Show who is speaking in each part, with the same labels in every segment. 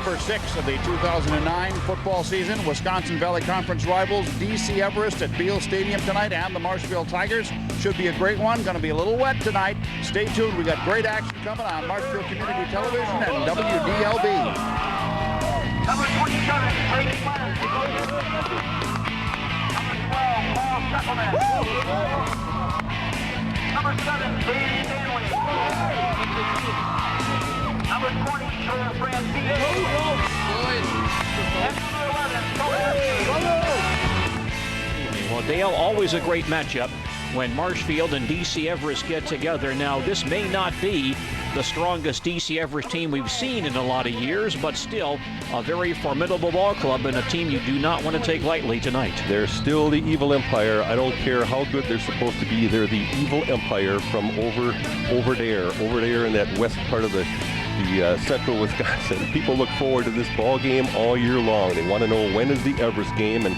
Speaker 1: number 6 of the 2009 football season. Wisconsin Valley Conference rivals DCE Everest at Beal Stadium tonight, and the Marshfield Tigers. Should be a great one. Going to be a little wet tonight. Stay tuned. We got great action coming on Marshfield Community Television and WDLB.
Speaker 2: Number 27, Brady Myers. Number 12, Paul Settleman. Number 7, Dave Stanley. Number 20, Joel Francine. And number 11,
Speaker 3: Well, Dale, always a great matchup when Marshfield and DCE Everest get together. Now, this may not be the strongest DCE Everest team we've seen in a lot of years, but still a very formidable ball club and a team you do not want to take lightly tonight.
Speaker 4: They're still the evil empire. I don't care how good they're supposed to be. They're the evil empire from over there in that west part of the central Wisconsin. People look forward to this ball game all year long. They want to know when is the Everest game, and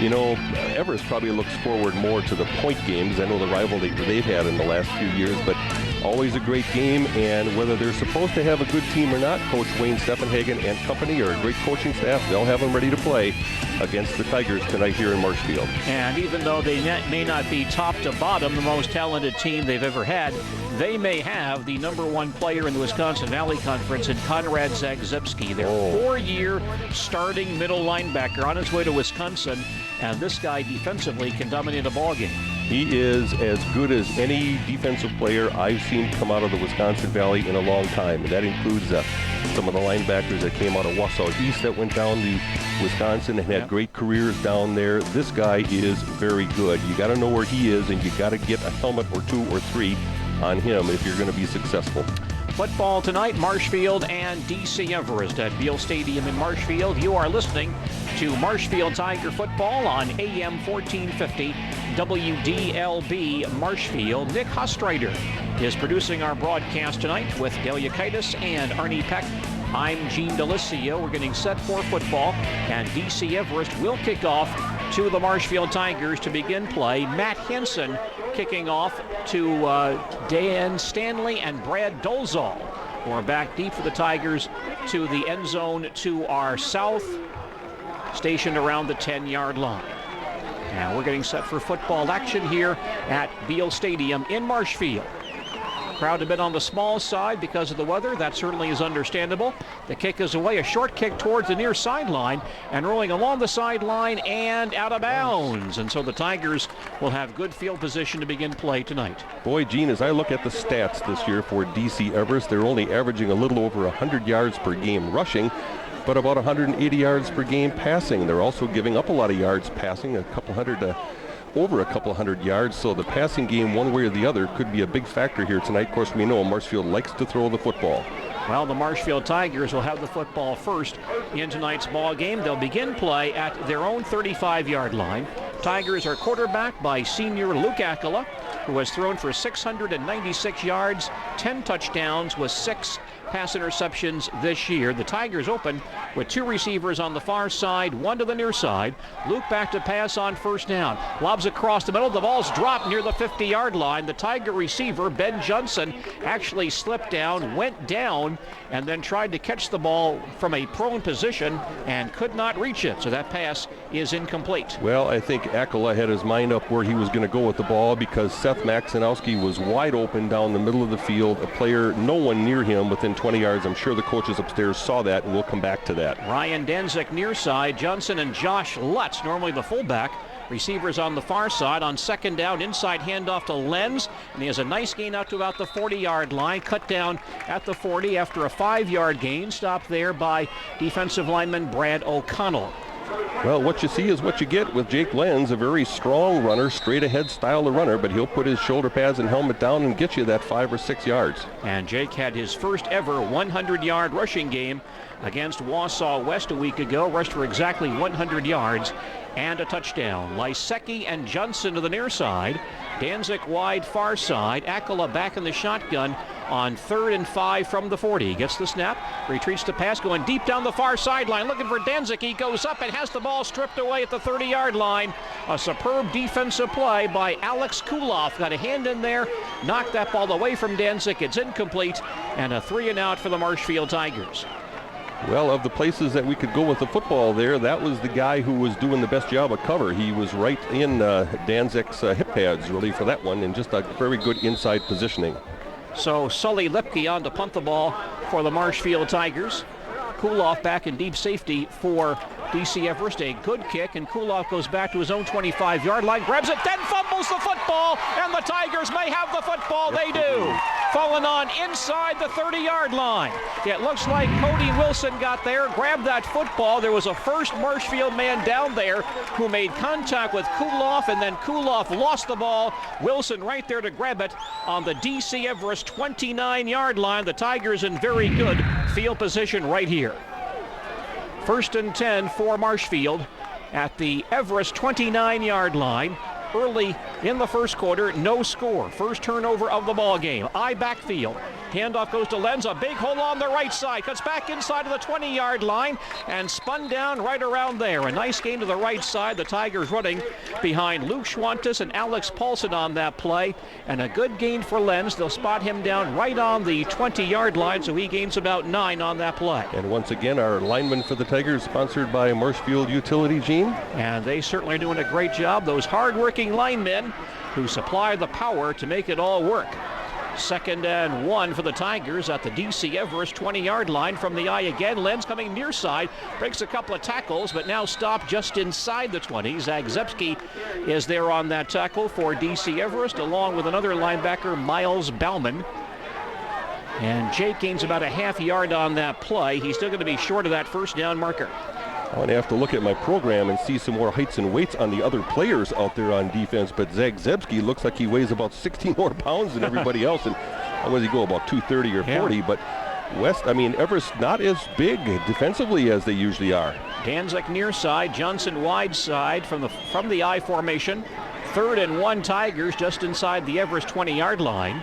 Speaker 4: you know, Everest probably looks forward more to the point games. I know the rivalry they've had in the last few years, but always a great game. And whether they're supposed to have a good team or not, Coach Wayne Steffenhagen and company are a great coaching staff. They'll have them ready to play against the Tigers tonight here in Marshfield.
Speaker 3: And even though they may not be top to bottom the most talented team they've ever had, they may have the #1 player in the Wisconsin Valley Conference in Conrad Zagzebski, their 4-year starting middle linebacker on his way to Wisconsin. And this guy defensively can dominate a ball game.
Speaker 4: He is as good as any defensive player I've seen come out of the Wisconsin Valley in a long time. And that includes some of the linebackers that came out of Wausau East that went down to Wisconsin and had great careers down there. This guy is very good. You got to know where he is, and you got to get a helmet or 2 or 3 on him if you're going to be successful.
Speaker 3: Football tonight, Marshfield and DCE Everest at Beal Stadium in Marshfield. You are listening to Marshfield Tiger football on AM 1450 WDLB Marshfield. Nick Hustreiter is producing our broadcast tonight with Delia Kaitis and Arnie Peck. I'm Gene Delisio. We're getting set for football, and DCE Everest will kick off to the Marshfield Tigers to begin play. Matt Henson kicking off to Dan Stanley and Brad Dolzal. We're back deep for the Tigers to the end zone to our south, stationed around the 10-yard line. Now we're getting set for football action here at Beal Stadium in Marshfield. Crowd a bit on the small side because of the weather. That certainly is understandable. The kick is away, a short kick towards the near sideline, and rolling along the sideline and out of bounds. And so the Tigers will have good field position to begin play tonight.
Speaker 4: Boy, Gene, as I look at the stats this year for DCE Everest, they're only averaging a little over 100 yards per game rushing, but about 180 yards per game passing. They're also giving up a lot of yards passing, over a couple hundred yards, so the passing game one way or the other could be a big factor here tonight. Of course, we know Marshfield likes to throw the football.
Speaker 3: Well, the Marshfield Tigers will have the football first in tonight's ball game. They'll begin play at their own 35-yard line. Tigers are quarterbacked by senior Luke Accola, who has thrown for 696 yards, 10 touchdowns with 6 pass interceptions this year. The Tigers open with 2 receivers on the far side, 1 to the near side. Luke back to pass on first down. Lobs across the middle. The ball's dropped near the 50-yard line. The Tiger receiver, Ben Johnson, actually slipped down, went down, and then tried to catch the ball from a prone position and could not reach it. So that pass is incomplete.
Speaker 4: Well, I think Accola had his mind up where he was going to go with the ball because Seth Maxinowski was wide open down the middle of the field. A player, no one near him within 20 yards. I'm sure the coaches upstairs saw that, and we'll come back to that.
Speaker 3: Ryan Danzik near side. Johnson and Josh Lutz, normally the fullback. Receivers on the far side. On second down, inside handoff to Lenz, and he has a nice gain out to about the 40-yard line. Cut down at the 40 after a 5-yard gain. Stopped there by defensive lineman Brad O'Connell.
Speaker 4: Well, what you see is what you get with Jake Lenz, a very strong runner, straight ahead style of runner, but he'll put his shoulder pads and helmet down and get you that 5 or 6 yards.
Speaker 3: And Jake had his first ever 100-yard rushing game against Wausau West a week ago, rushed for exactly 100 yards and a touchdown. Lysecki and Johnson to the near side. Danzik wide far side. Accola back in the shotgun on 3rd and 5 from the 40. Gets the snap, retreats to pass, going deep down the far sideline, looking for Danzik. He goes up and has the ball stripped away at the 30-yard line. A superb defensive play by Alex Kuloff. Got a hand in there, knocked that ball away from Danzik. It's incomplete, and a 3-and-out for the Marshfield Tigers.
Speaker 4: Well, of the places that we could go with the football there, that was the guy who was doing the best job of cover. He was right in Danzig's hip pads, really, for that one, and just a very good inside positioning.
Speaker 3: So Sully Lipke on to punt the ball for the Marshfield Tigers. Kuloff back in deep safety for DC Everest. A good kick, and Kuloff goes back to his own 25-yard line, grabs it, then fumbles the football, and the Tigers may have the football. They do. Falling on inside the 30-yard line. It looks like Cody Wilson got there, grabbed that football. There was a first Marshfield man down there who made contact with Kuloff, and then Kuloff lost the ball. Wilson right there to grab it on the DC Everest 29-yard line. The Tigers in very good field position right here. 1st and 10 for Marshfield at the Everest 29-yard line. Early in the first quarter, no score. First turnover of the ball game. I backfield. Handoff goes to Lenz, a big hole on the right side. Cuts back inside of the 20-yard line and spun down right around there. A nice gain to the right side. The Tigers running behind Luke Schwantes and Alex Paulson on that play. And a good gain for Lenz. They'll spot him down right on the 20-yard line, so he gains about 9 on that play.
Speaker 4: And once again, our lineman for the Tigers, sponsored by Marshfield Utility, Gene.
Speaker 3: And they certainly are doing a great job. Those hard-working linemen who supply the power to make it all work. 2nd and 1 for the Tigers at the DC Everest 20-yard line. From the eye again, Lenz coming near side, breaks a couple of tackles, but now stopped just inside the 20. Zagzebski is there on that tackle for DC Everest, along with another linebacker, Miles Bauman. And Jake gains about a half yard on that play. He's still going to be short of that first down marker.
Speaker 4: I'm going to have to look at my program and see some more heights and weights on the other players out there on defense, but Zagzebski looks like he weighs about 16 more pounds than everybody else, and how does he go, about 230 or 40, but Everest not as big defensively as they usually are.
Speaker 3: Danzig near side, Johnson wide side from the I formation. 3rd and 1 Tigers just inside the Everest 20-yard line.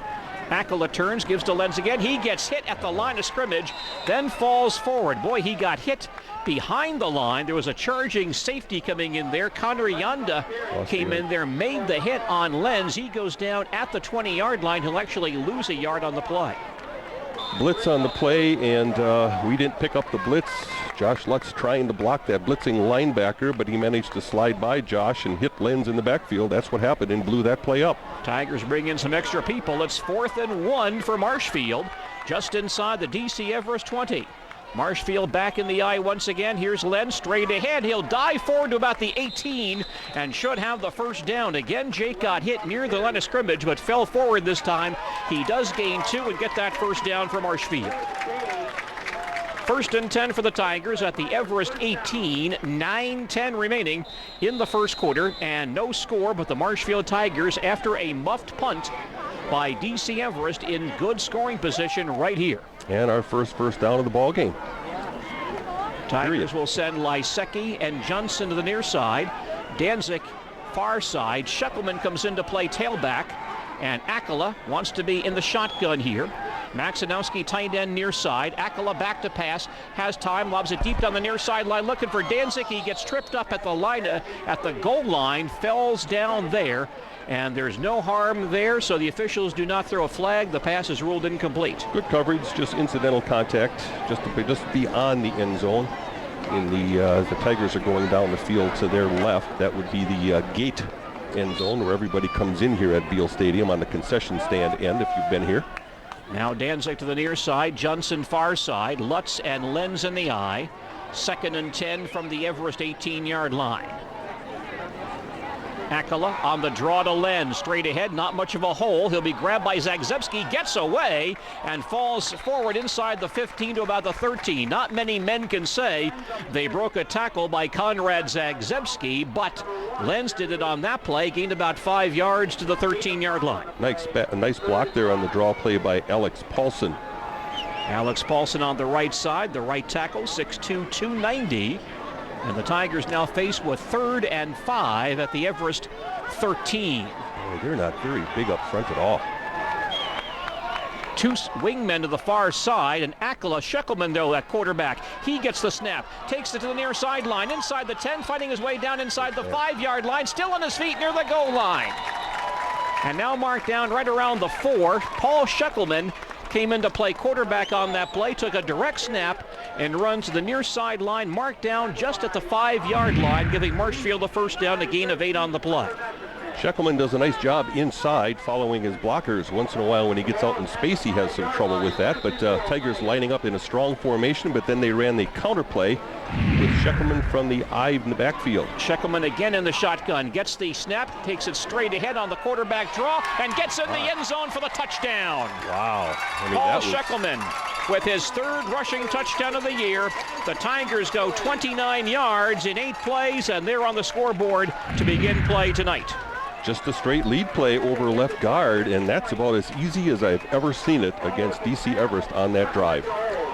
Speaker 3: Akela turns, gives to Lenz again. He gets hit at the line of scrimmage, then falls forward. Boy, he got hit behind the line. There was a charging safety coming in there. Connor Yanda came in there, made the hit on Lenz. He goes down at the 20-yard line. He'll actually lose a yard on the play.
Speaker 4: Blitz on the play, and we didn't pick up the blitz. Josh Lutz trying to block that blitzing linebacker, but he managed to slide by Josh and hit Lenz in the backfield. That's what happened and blew that play up.
Speaker 3: Tigers bring in some extra people. It's 4th and 1 for Marshfield, just inside the DC Everest 20. Marshfield back in the eye once again. Here's Lenz straight ahead. He'll dive forward to about the 18 and should have the first down. Again, Jake got hit near the line of scrimmage, but fell forward this time. He does gain 2 and get that first down for Marshfield. 1st and 10 for the Tigers at the Everest 18, 9:10 remaining in the first quarter, and no score, but the Marshfield Tigers, after a muffed punt by DC Everest, in good scoring position right here.
Speaker 4: And our first down of the ball game.
Speaker 3: Tigers will send Lysecki and Johnson to the near side. Danzig far side. Shekelman comes into play tailback, and Akela wants to be in the shotgun here. Maxinowski tight end near side. Akela back to pass, has time, lobs it deep down the near sideline, looking for Danzig. He gets tripped up at the line, at the goal line, falls down there, and there's no harm there, so the officials do not throw a flag. The pass is ruled incomplete.
Speaker 4: Good coverage, just incidental contact, just beyond the end zone. In the Tigers are going down the field to their left. That would be the gate end zone where everybody comes in here at Beal Stadium on the concession stand end, if you've been here.
Speaker 3: Now Danzig to the near side, Johnson far side, Lutz and Lenz in the eye. 2nd and 10 from the Everest 18-yard line. Akela on the draw to Lenz, straight ahead, not much of a hole. He'll be grabbed by Zagzebski, gets away, and falls forward inside the 15 to about the 13. Not many men can say they broke a tackle by Conrad Zagzebski, but Lenz did it on that play, gained about 5 yards to the 13-yard line.
Speaker 4: Nice block there on the draw play by Alex Paulson.
Speaker 3: Alex Paulson on the right side, the right tackle, 6'2", 290. And the Tigers now faced with 3rd and 5 at the Everest 13.
Speaker 4: Oh, they're not very big up front at all.
Speaker 3: 2 wingmen to the far side, and Akela Shekelman, though, at quarterback. He gets the snap, takes it to the near sideline, inside the 10, fighting his way down inside the 5-yard line, still on his feet near the goal line. And now marked down right around the 4. Paul Shekelman came in to play quarterback on that play, took a direct snap and runs to the near sideline, marked down just at the 5-yard line, giving Marshfield a first down, a gain of 8 on the play.
Speaker 4: Scheckelman does a nice job inside following his blockers. Once in a while when he gets out in space, he has some trouble with that. But Tigers lining up in a strong formation, but then they ran the counter play with Scheckelman from the eye in the backfield.
Speaker 3: Scheckelman again in the shotgun, gets the snap, takes it straight ahead on the quarterback draw, and gets in the end zone for the touchdown.
Speaker 4: Wow. I mean,
Speaker 3: Paul Scheckelman with his 3rd rushing touchdown of the year. The Tigers go 29 yards in 8 plays, and they're on the scoreboard to begin play tonight.
Speaker 4: Just a straight lead play over left guard, and that's about as easy as I've ever seen it against DC Everest on that drive.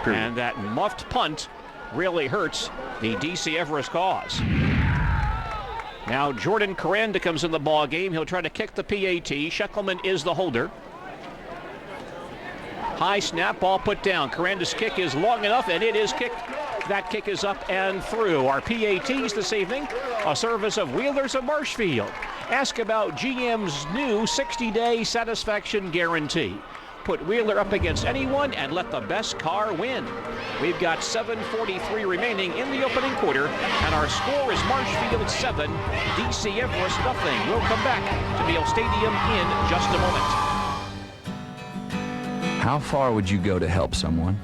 Speaker 4: Period.
Speaker 3: And that muffed punt really hurts the DC Everest cause. Now Jordan Correnda comes in the ball game. He'll try to kick the PAT. Scheckelman is the holder. High snap, ball put down. Correnda's kick is long enough, and it is kicked. That kick is up and through. Our PATs this evening, a service of Wheelers of Marshfield. Ask about GM's new 60-day satisfaction guarantee. Put Wheeler up against anyone and let the best car win. We've got 7:43 remaining in the opening quarter, and our score is Marshfield 7, DC Everest nothing. We'll come back to Beale Stadium in just a moment.
Speaker 5: How far would you go to help someone?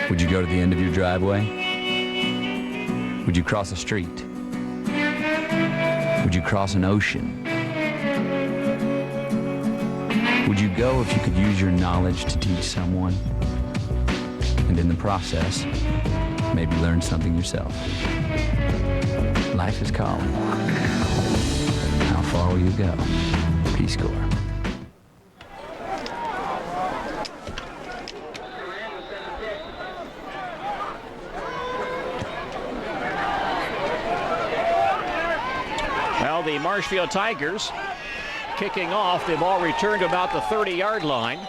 Speaker 5: Would you go to the end of your driveway? Would you cross a street? Would you cross an ocean? Would you go if you could use your knowledge to teach someone? And in the process, maybe learn something yourself. Life is calling. How far will you go? Peace Corps.
Speaker 3: Well, the Marshfield Tigers kicking off. They've all returned to about the 30-yard line.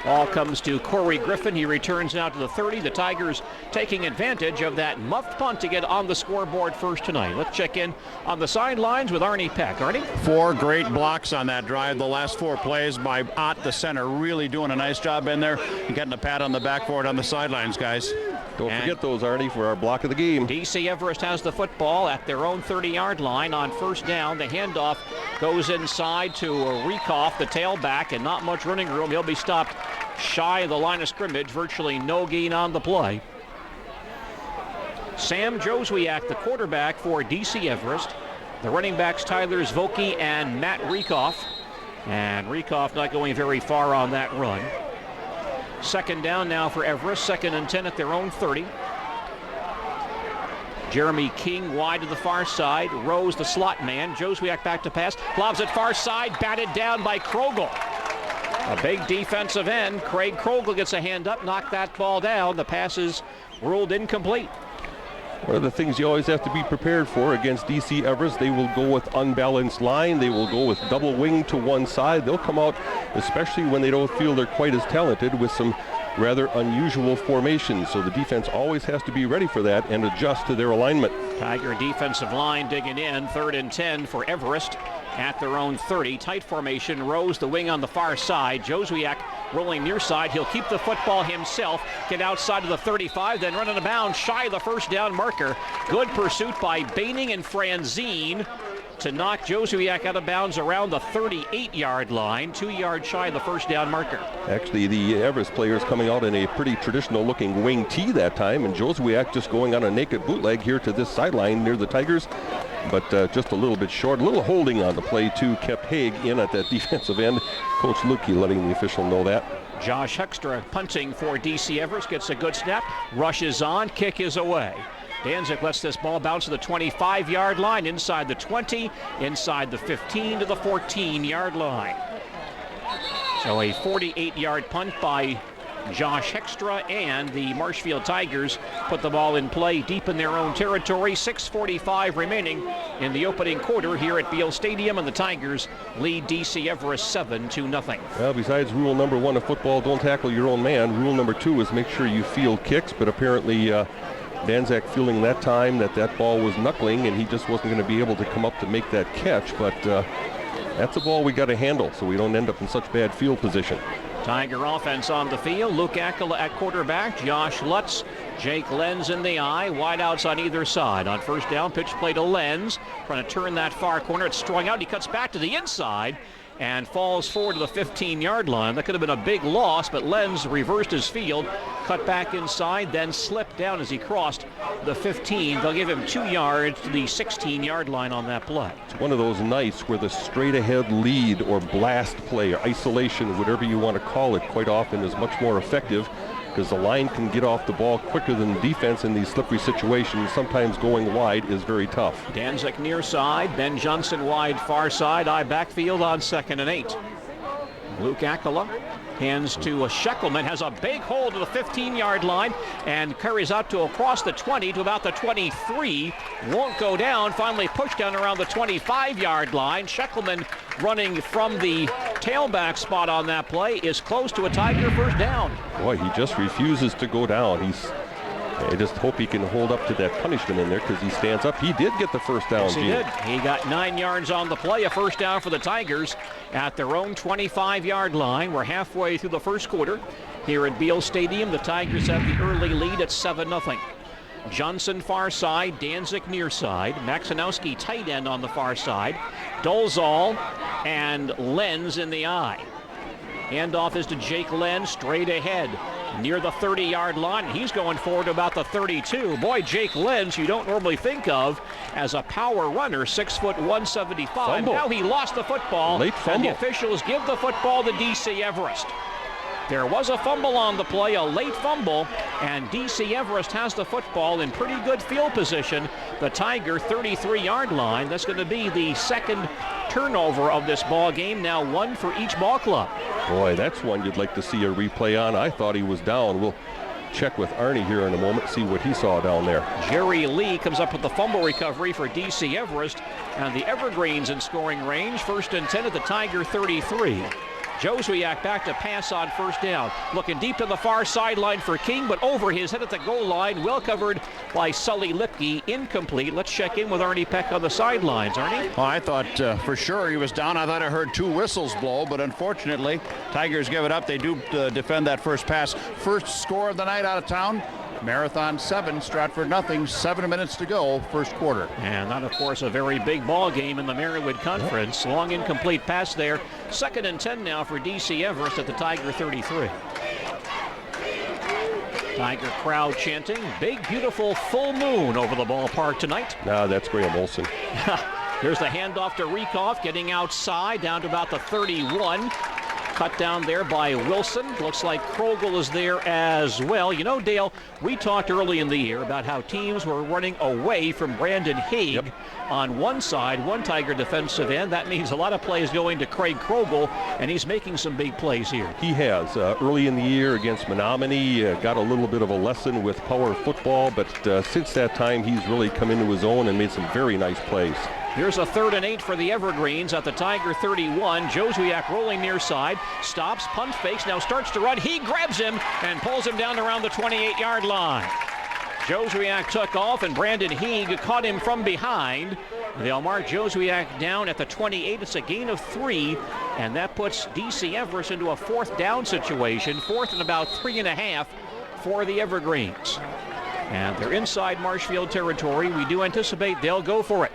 Speaker 3: Ball comes to Corey Griffin. He returns now to the 30. The Tigers taking advantage of that muffed punt to get on the scoreboard first tonight. Let's check in on the sidelines with Arnie Peck. Arnie?
Speaker 1: 4 great blocks on that drive. The last 4 plays by Ott, the center, really doing a nice job in there. Getting a pat on the back for it on the sidelines, guys.
Speaker 4: Don't forget those, Arnie, for our block of the game.
Speaker 3: DC Everest has the football at their own 30-yard line on first down. The handoff goes inside to Rekoff, the tailback, and not much running room. He'll be stopped shy of the line of scrimmage. Virtually no gain on the play. Sam Joswiak, the quarterback for DC Everest. The running backs Tyler Zvoke and Matt Rekoff. And Rekoff not going very far on that run. Second down now for Everest, 2nd and 10 at their own 30. Jeremy King wide to the far side. Rose, the slot man. Joswiak back to pass. Lobs it far side, batted down by Krogel. A big defensive end. Craig Krogel gets a hand up, knocked that ball down. The pass is ruled incomplete.
Speaker 4: One of the things you always have to be prepared for against DC Everest, they will go with unbalanced line. They will go with double wing to one side. They'll come out, especially when they don't feel they're quite as talented, with some rather unusual formations. So the defense always has to be ready for that and adjust to their alignment.
Speaker 3: Tiger defensive line digging in, 3rd and 10 for Everest at their own 30. Tight formation. Rose, the wing on the far side. Joswiak rolling near side. He'll keep the football himself. Get outside of the 35, then run out of bounds shy of the first down marker. Good pursuit by Baining and Franzine to knock Joswiak out of bounds around the 38-yard line, 2 yards shy of the first down marker.
Speaker 4: Actually, the Everest players coming out in a pretty traditional-looking wing tee that time, and Joswiak just going on a naked bootleg here to this sideline near the Tigers, but just a little bit short. A little holding on the play, too, kept Haig in at that defensive end. Coach Lukey letting the official know that.
Speaker 3: Josh Hextra punting for DC Everest, gets a good snap, rushes on, kick is away. Danzig lets this ball bounce to the 25-yard line, inside the 20, inside the 15 to the 14-yard line. So a 48-yard punt by Josh Hextra, and the Marshfield Tigers put the ball in play deep in their own territory. 6:45 remaining in the opening quarter here at Beale Stadium, and the Tigers lead DC Everest 7-0.
Speaker 4: Well, besides rule number 1 of football, don't tackle your own man, rule number 2 is make sure you field kicks, but apparently Danzak feeling that time that ball was knuckling and he just wasn't going to be able to come up to make that catch, but That's a ball we got to handle so we don't end up in such bad field position.
Speaker 3: Tiger offense on the field. Luke Akela at quarterback. Josh Lutz, Jake Lenz in the eye. Wide outs on either side. On first down, pitch play to Lenz. Trying to turn that far corner. It's strung out. He cuts back to the inside and falls forward to the 15-yard line. That could have been a big loss, but Lenz reversed his field, cut back inside, then slipped down as he crossed the 15. They'll give him 2 yards to the 16-yard line on that play.
Speaker 4: It's one of those nights where the straight-ahead lead or blast play or isolation, whatever you want to call it, quite often is much more effective because the line can get off the ball quicker than the defense in these slippery situations. Sometimes going wide is very tough.
Speaker 3: Danzig near side, Ben Johnson wide far side, I backfield on 2nd and 8. Luke Akela hands to Sheckelman, has a big hole to the 15-yard line and carries out to across the 20 to about the 23. Won't go down, finally pushed down around the 25-yard line. Sheckelman running from the tailback spot on that play is close to a Tiger first down.
Speaker 4: Boy, he just refuses to go down. I just hope he can hold up to that punishment in there because he stands up. He did get the first down,
Speaker 3: yes, he did. He got 9 yards on the play, a first down for the Tigers at their own 25-yard line. We're halfway through the first quarter here at Beal Stadium. The Tigers have the early lead at 7-0. Johnson far side, Danzig near side, Maxinowski tight end on the far side, Dolzal and Lenz in the eye. Handoff is to Jake Lenz, straight ahead near the 30-yard line. He's going forward to about the 32. Boy, Jake Lenz, you don't normally think of as a power runner, 6 foot 175.
Speaker 4: Fumble.
Speaker 3: Now he lost the football.
Speaker 4: Late fumble.
Speaker 3: And the officials give the football to DCE Everest. There was a fumble on the play, a late fumble, and DCE Everest has the football in pretty good field position. The Tiger 33-yard line. That's going to be the second turnover of this ball game. Now 1 for each ball club.
Speaker 4: Boy, that's one you'd like to see a replay on. I thought he was down. We'll check with Arnie here in a moment, see what he saw down there.
Speaker 3: Jerry Lee comes up with the fumble recovery for DCE Everest, and the Evergreens in scoring range. 1st and 10 at the Tiger 33. Joswiak back to pass on first down. Looking deep to the far sideline for King, but over his head at the goal line. Well covered by Sully Lipke. Incomplete. Let's check in with Arnie Peck on the sidelines. Arnie?
Speaker 1: Well, I thought for sure he was down. I thought I heard 2 whistles blow, but unfortunately, Tigers give it up. They do defend that first pass. First score of the night out of town. Marathon 7, Stratford nothing. 7 minutes to go, first quarter.
Speaker 3: And that, of course, a very big ball game in the Marywood Conference. Long incomplete pass there. 2nd and 10 now for DCE Everest at the Tiger 33. Tiger crowd chanting, big, beautiful full moon over the ballpark tonight.
Speaker 4: That's Graham Olson.
Speaker 3: Here's the handoff to Rekoff, getting outside down to about the 31. Cut down there by Wilson. Looks like Krogel is there as well. You know, Dale, we talked early in the year about how teams were running away from Brandon Haig on one side, one Tiger defensive end. That means a lot of plays going to Craig Krogel, and he's making some big plays here.
Speaker 4: He has. Early in the year against Menominee, got a little bit of a lesson with power football, but since that time, he's really come into his own and made some very nice plays.
Speaker 3: Here's a 3rd and 8 for the Evergreens at the Tiger 31. Joswiak rolling near side, stops, punt fakes, now starts to run. He grabs him and pulls him down around the 28-yard line. Joswiak took off, and Brandon Haig caught him from behind. They'll mark Joswiak down at the 28. It's a gain of 3, and that puts DCE Everest into a 4th down situation. 4th and about 3.5 for the Evergreens. And they're inside Marshfield territory. We do anticipate they'll go for it.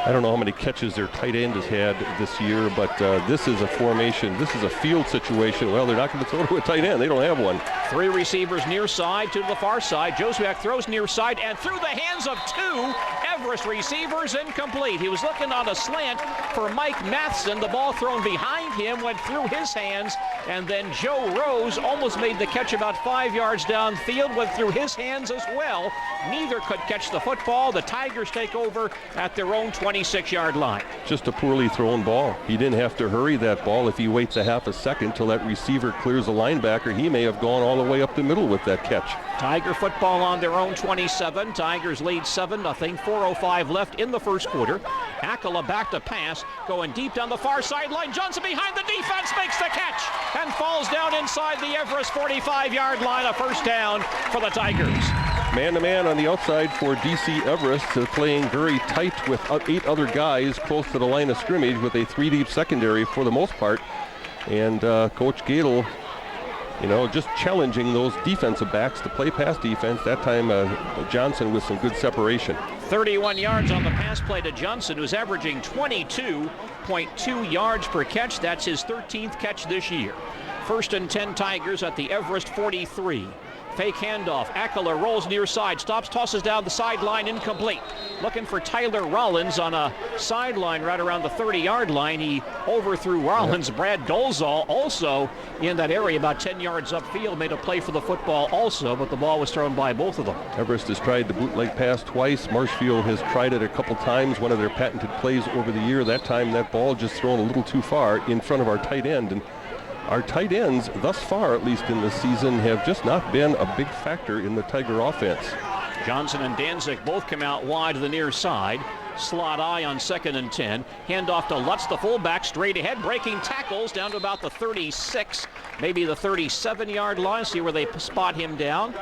Speaker 4: I don't know how many catches their tight end has had this year, but this is a formation. This is a field situation. Well, they're not going to throw to a tight end. They don't have one. 3
Speaker 3: receivers near side to the far side. Joswiak throws near side and through the hands of 2 Everest receivers, incomplete. He was looking on a slant for Mike Matheson. The ball thrown behind him, went through his hands, and then Joe Rose almost made the catch about 5 yards downfield, went through his hands as well. Neither could catch the football. The Tigers take over at their own 26-yard line.
Speaker 4: Just a poorly thrown ball. He didn't have to hurry that ball. If he waits a half a second till that receiver clears the linebacker, he may have gone all the way up the middle with that catch.
Speaker 3: Tiger football on their own 27. Tigers lead 7-0. 4:05 left in the first quarter. Akela back to pass, going deep down the far sideline. Johnson behind the defense makes the catch and falls down inside the Everest 45-yard line. A first down for the Tigers.
Speaker 4: Man-to-man on the outside for DC Everest, playing very tight with 8 other guys close to the line of scrimmage with a 3-deep secondary for the most part. And Coach Gadel, you know, just challenging those defensive backs to play pass defense. That time Johnson with some good separation.
Speaker 3: 31 yards on the pass play to Johnson, who's averaging 22.2 yards per catch. That's his 13th catch this year. 1st and 10 Tigers at the Everest 43. Fake handoff. Akala rolls near side, stops, tosses down the sideline, incomplete. Looking for Tyler Rollins on a sideline right around the 30-yard line. He overthrew Rollins. Yep. Brad Dolzall also in that area about 10 yards upfield, made a play for the football also, but the ball was thrown by both of them. Everest
Speaker 4: has tried the bootleg pass twice. Marshfield has tried it a couple times, one of their patented plays over the year. That time that ball just thrown a little too far in front of our tight end. And our tight ends, thus far at least in the season, have just not been a big factor in the Tiger offense.
Speaker 3: Johnson and Danzig both come out wide to the near side. Slot I on 2nd and 10. Handoff to Lutz, the fullback, straight ahead, breaking tackles down to about the 36, maybe the 37-yard line. See where they spot him down.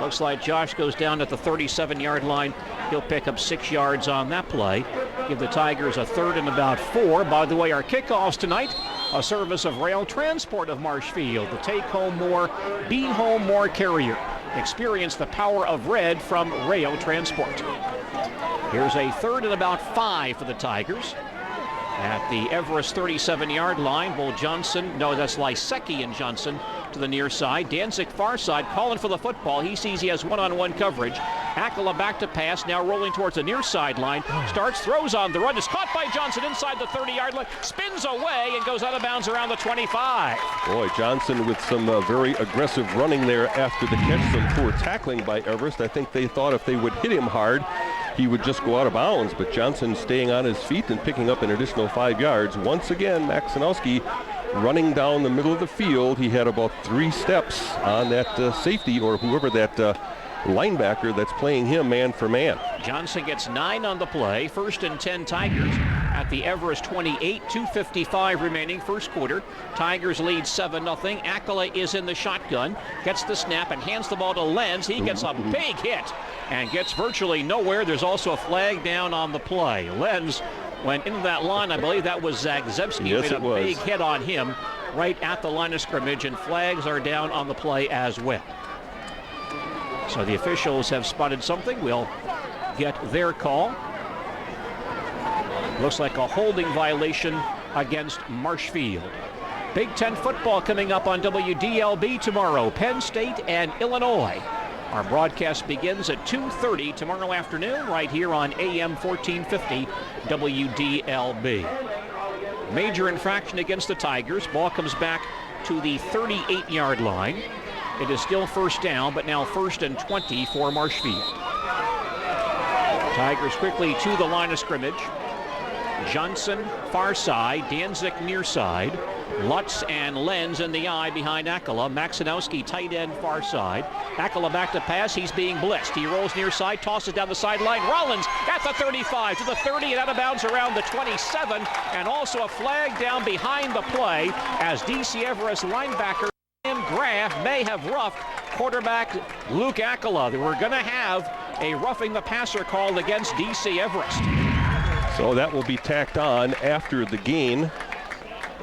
Speaker 3: Looks like Josh goes down at the 37-yard line. He'll pick up 6 yards on that play. Give the Tigers a 3rd and about 4. By the way, our kickoffs tonight, a service of Rail Transport of Marshfield, the Take Home More, Be Home More carrier. Experience the power of red from Rail Transport. Here's a 3rd and about 5 for the Tigers. At the Everest 37-yard line, that's Lysecki and Johnson to the near side. Danzig far side, calling for the football. He sees he has one-on-one coverage. Akala back to pass, now rolling towards the near sideline. Starts, throws on the run, is caught by Johnson inside the 30-yard line, spins away and goes out of bounds around the 25.
Speaker 4: Boy, Johnson with some very aggressive running there after the catch. Some poor tackling by Everest. I think they thought if they would hit him hard, he would just go out of bounds, but Johnson staying on his feet and picking up an additional 5 yards. Once again, Maxinowski running down the middle of the field. He had about 3 steps on that safety or whoever that linebacker that's playing him man for man.
Speaker 3: Johnson gets 9 on the play. 1st and 10 Tigers at the Everest 28, 2:55 remaining, first quarter. Tigers lead 7-0. Akala is in the shotgun, gets the snap and hands the ball to Lenz. He gets a big hit and gets virtually nowhere. There's also a flag down on the play. Lenz went into that line. I believe that was Zagzebski.
Speaker 4: Yes,
Speaker 3: made a big hit on him right at the line of scrimmage, and flags are down on the play as well. So the officials have spotted something. We'll get their call. Looks like a holding violation against Marshfield. Big Ten football coming up on WDLB tomorrow. Penn State and Illinois. Our broadcast begins at 2:30 tomorrow afternoon right here on AM 1450 WDLB. Major infraction against the Tigers. Ball comes back to the 38-yard line. It is still first down, but now 1st and 20 for Marshfield. Tigers quickly to the line of scrimmage. Johnson far side, Danzig near side. Lutz and Lenz in the eye behind Akala. Maxinowski tight end far side. Akala back to pass. He's being blitzed. He rolls near side, tosses down the sideline. Rollins at the 35 to the 30 and out of bounds around the 27. And also a flag down behind the play as DC Everest linebacker Tim Graff may have roughed quarterback Luke Akala. We're going to have a roughing the passer called against DC Everest.
Speaker 4: So that will be tacked on after the gain,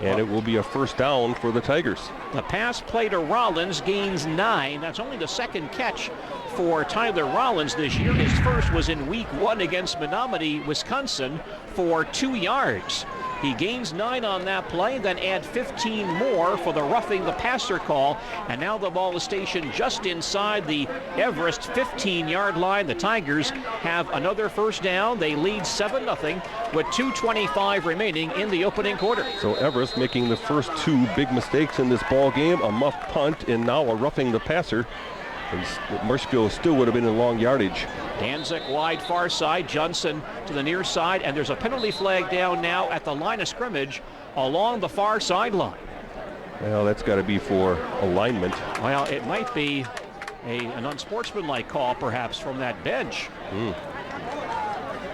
Speaker 4: and it will be a first down for the Tigers.
Speaker 3: The pass play to Rollins gains 9. That's only the 2nd catch for Tyler Rollins this year. His first was in week 1 against Menominee, Wisconsin for 2 yards. He gains 9 on that play, then add 15 more for the roughing the passer call. And now the ball is stationed just inside the Everest 15-yard line. The Tigers have another first down. They lead 7-0 with 2:25 remaining in the opening quarter.
Speaker 4: So Everest making the first 2 big mistakes in this ball game, a muff punt and now a roughing the passer. Marshfield still would have been in long yardage.
Speaker 3: Danzig wide far side, Johnson to the near side, and there's a penalty flag down now at the line of scrimmage along the far sideline.
Speaker 4: Well, that's got to be for alignment.
Speaker 3: Well, it might be an unsportsmanlike call perhaps from that bench.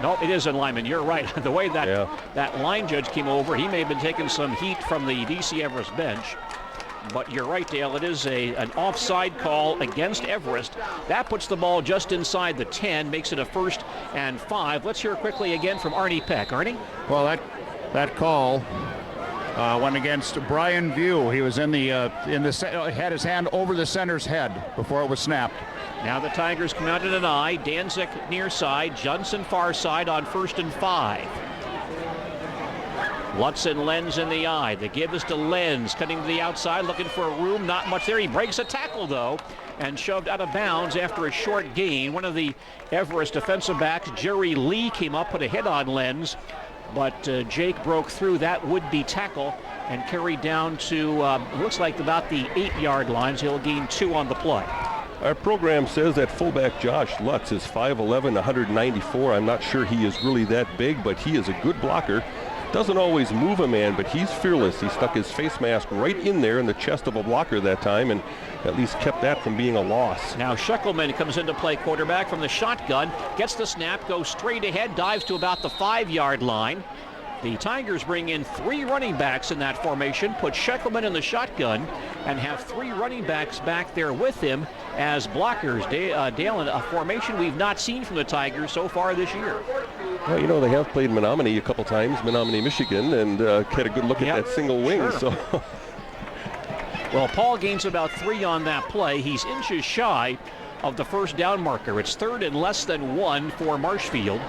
Speaker 3: No, it is alignment. You're right. The way that line judge came over, he may have been taking some heat from the DC Everest bench. But you're right, Dale, it is an offside call against Everest. That puts the ball just inside the 10, makes it a 1st and 5. Let's hear quickly again from Arnie Peck. Arnie?
Speaker 1: Well, that call went against Brian View. He was had his hand over the center's head before it was snapped.
Speaker 3: Now the Tigers come out in an I. Danzig near side, Johnson far side on 1st and 5. Lutz and Lenz in the I. The give is to Lenz, cutting to the outside, looking for a room. Not much there. He breaks a tackle, though, and shoved out of bounds after a short gain. One of the Everest defensive backs, Jerry Lee, came up, put a hit on Lenz, but Jake broke through that would-be tackle and carried down to, looks like about the 8-yard line. So he'll gain 2 on the play.
Speaker 4: Our program says that fullback Josh Lutz is 5'11", 194. I'm not sure he is really that big, but he is a good blocker. Doesn't always move a man, but he's fearless. He stuck his face mask right in there in the chest of a blocker that time and at least kept that from being a loss.
Speaker 3: Now Scheckelman comes into play, quarterback from the shotgun, gets the snap, goes straight ahead, dives to about the 5-yard line. The Tigers bring in 3 running backs in that formation, put Scheckelman in the shotgun, and have 3 running backs back there with him as blockers. Dale, a formation we've not seen from the Tigers so far this year.
Speaker 4: Well, you know, they have played Menominee a couple times, Menominee, Michigan, and had a good look at that single wing.
Speaker 3: Sure.
Speaker 4: So,
Speaker 3: well, Paul gains about 3 on that play. He's inches shy of the 1st down marker. It's 3rd and less than 1 for Marshfield,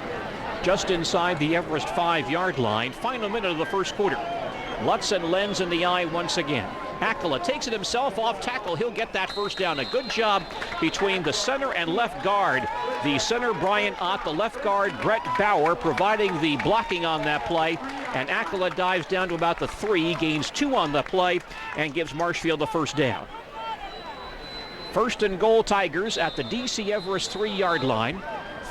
Speaker 3: just inside the Everest 5-yard line. Final minute of the 1st quarter. Lutz and Lenz in the I once again. Hackala takes it himself off tackle. He'll get that 1st down. A good job between the center and left guard. The center, Brian Ott, the left guard, Brett Bauer, providing the blocking on that play. And Hackala dives down to about the 3, gains 2 on the play, and gives Marshfield the 1st down. 1st and goal, Tigers at the DCE Everest 3-yard line.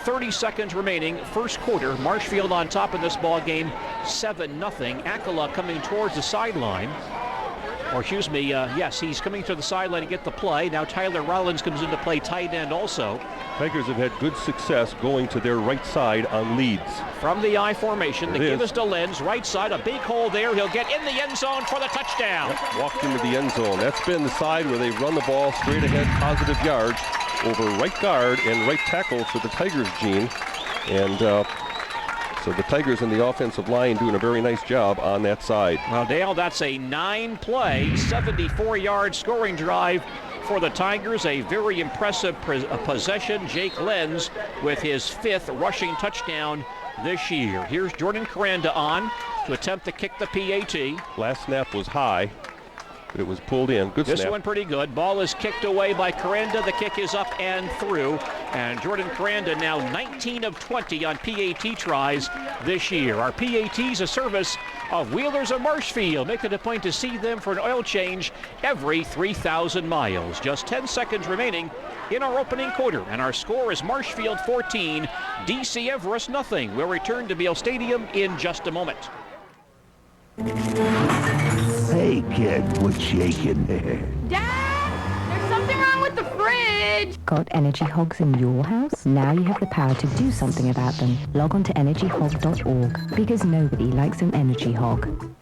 Speaker 3: 30 seconds remaining, 1st quarter. Marshfield on top in this ball game, 7-0. Hackala coming towards the sideline. Or excuse me, yes, he's coming to the sideline to get the play. Now Tyler Rollins comes into play, tight end also.
Speaker 4: Tigers have had good success going to their right side on leads.
Speaker 3: From the I formation, the give is to Lenz, right side, a big hole there. He'll get in the end zone for the touchdown.
Speaker 4: Yep, walked into the end zone. That's been the side where they run the ball straight ahead, positive yards, over right guard and right tackle for the Tigers, Gene. And so the Tigers and the offensive line doing a very nice job on that side.
Speaker 3: Well, Dale, that's a 9-play, 74-yard scoring drive for the Tigers. A very impressive possession. Jake Lenz with his 5th rushing touchdown this year. Here's Jordan Coranda on to attempt to kick the PAT.
Speaker 4: Last snap was high, but it was pulled in. Good snap.
Speaker 3: This one pretty good. Ball is kicked away by Coranda. The kick is up and through. And Jordan Coranda now 19 of 20 on PAT tries this year. Our PAT's a service of Wheelers of Marshfield. Make it a point to see them for an oil change every 3,000 miles. Just 10 seconds remaining in our opening quarter. And our score is Marshfield 14, DCE Everest nothing. We'll return to Beale Stadium in just a moment.
Speaker 6: Hey, kid, what's shaking there?
Speaker 7: Dad, there's something wrong with the fridge.
Speaker 8: Got energy hogs in your house? Now you have the power to do something about them. Log on to energyhog.org because nobody likes an energy hog.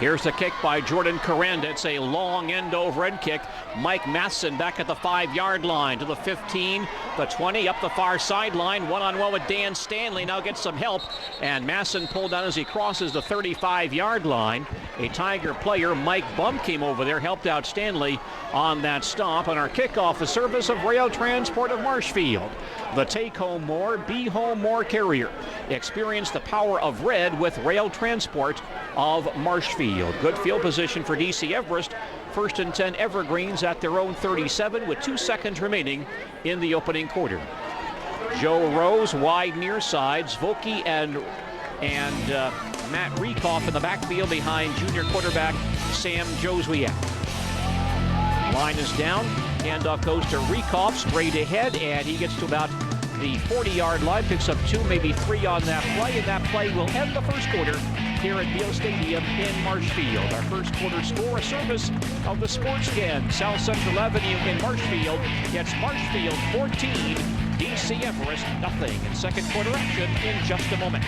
Speaker 3: Here's the kick by Jordan Coranda. It's a long end-over-end kick. Mike Matheson back at the 5-yard line to the 15, the 20, up the far sideline. One-on-one with Dan Stanley. Now gets some help. And Matheson pulled down as he crosses the 35-yard line. A Tiger player, Mike Bump, came over there, helped out Stanley on that stop. And our kickoff, the service of Rail Transport of Marshfield. The Take Home More, Be Home More carrier. Experience the power of red with Rail Transport of Marshfield. Good field position for DCE Everest. 1st and 10 Evergreens at their own 37 with 2 seconds remaining in the opening quarter. Joe Rose wide near side. Zvoki and Matt Rekoff in the backfield behind junior quarterback Sam Joswiak. Line is down. Handoff goes to Rekoff straight ahead, and he gets to about the 40-yard line, picks up 2, maybe 3 on that play, and that play will end the 1st quarter here at Beale Stadium in Marshfield. Our 1st quarter score, a service of the Sports Den. South Central Avenue in Marshfield gets Marshfield 14, DC Everest, nothing. In second quarter action in just a moment.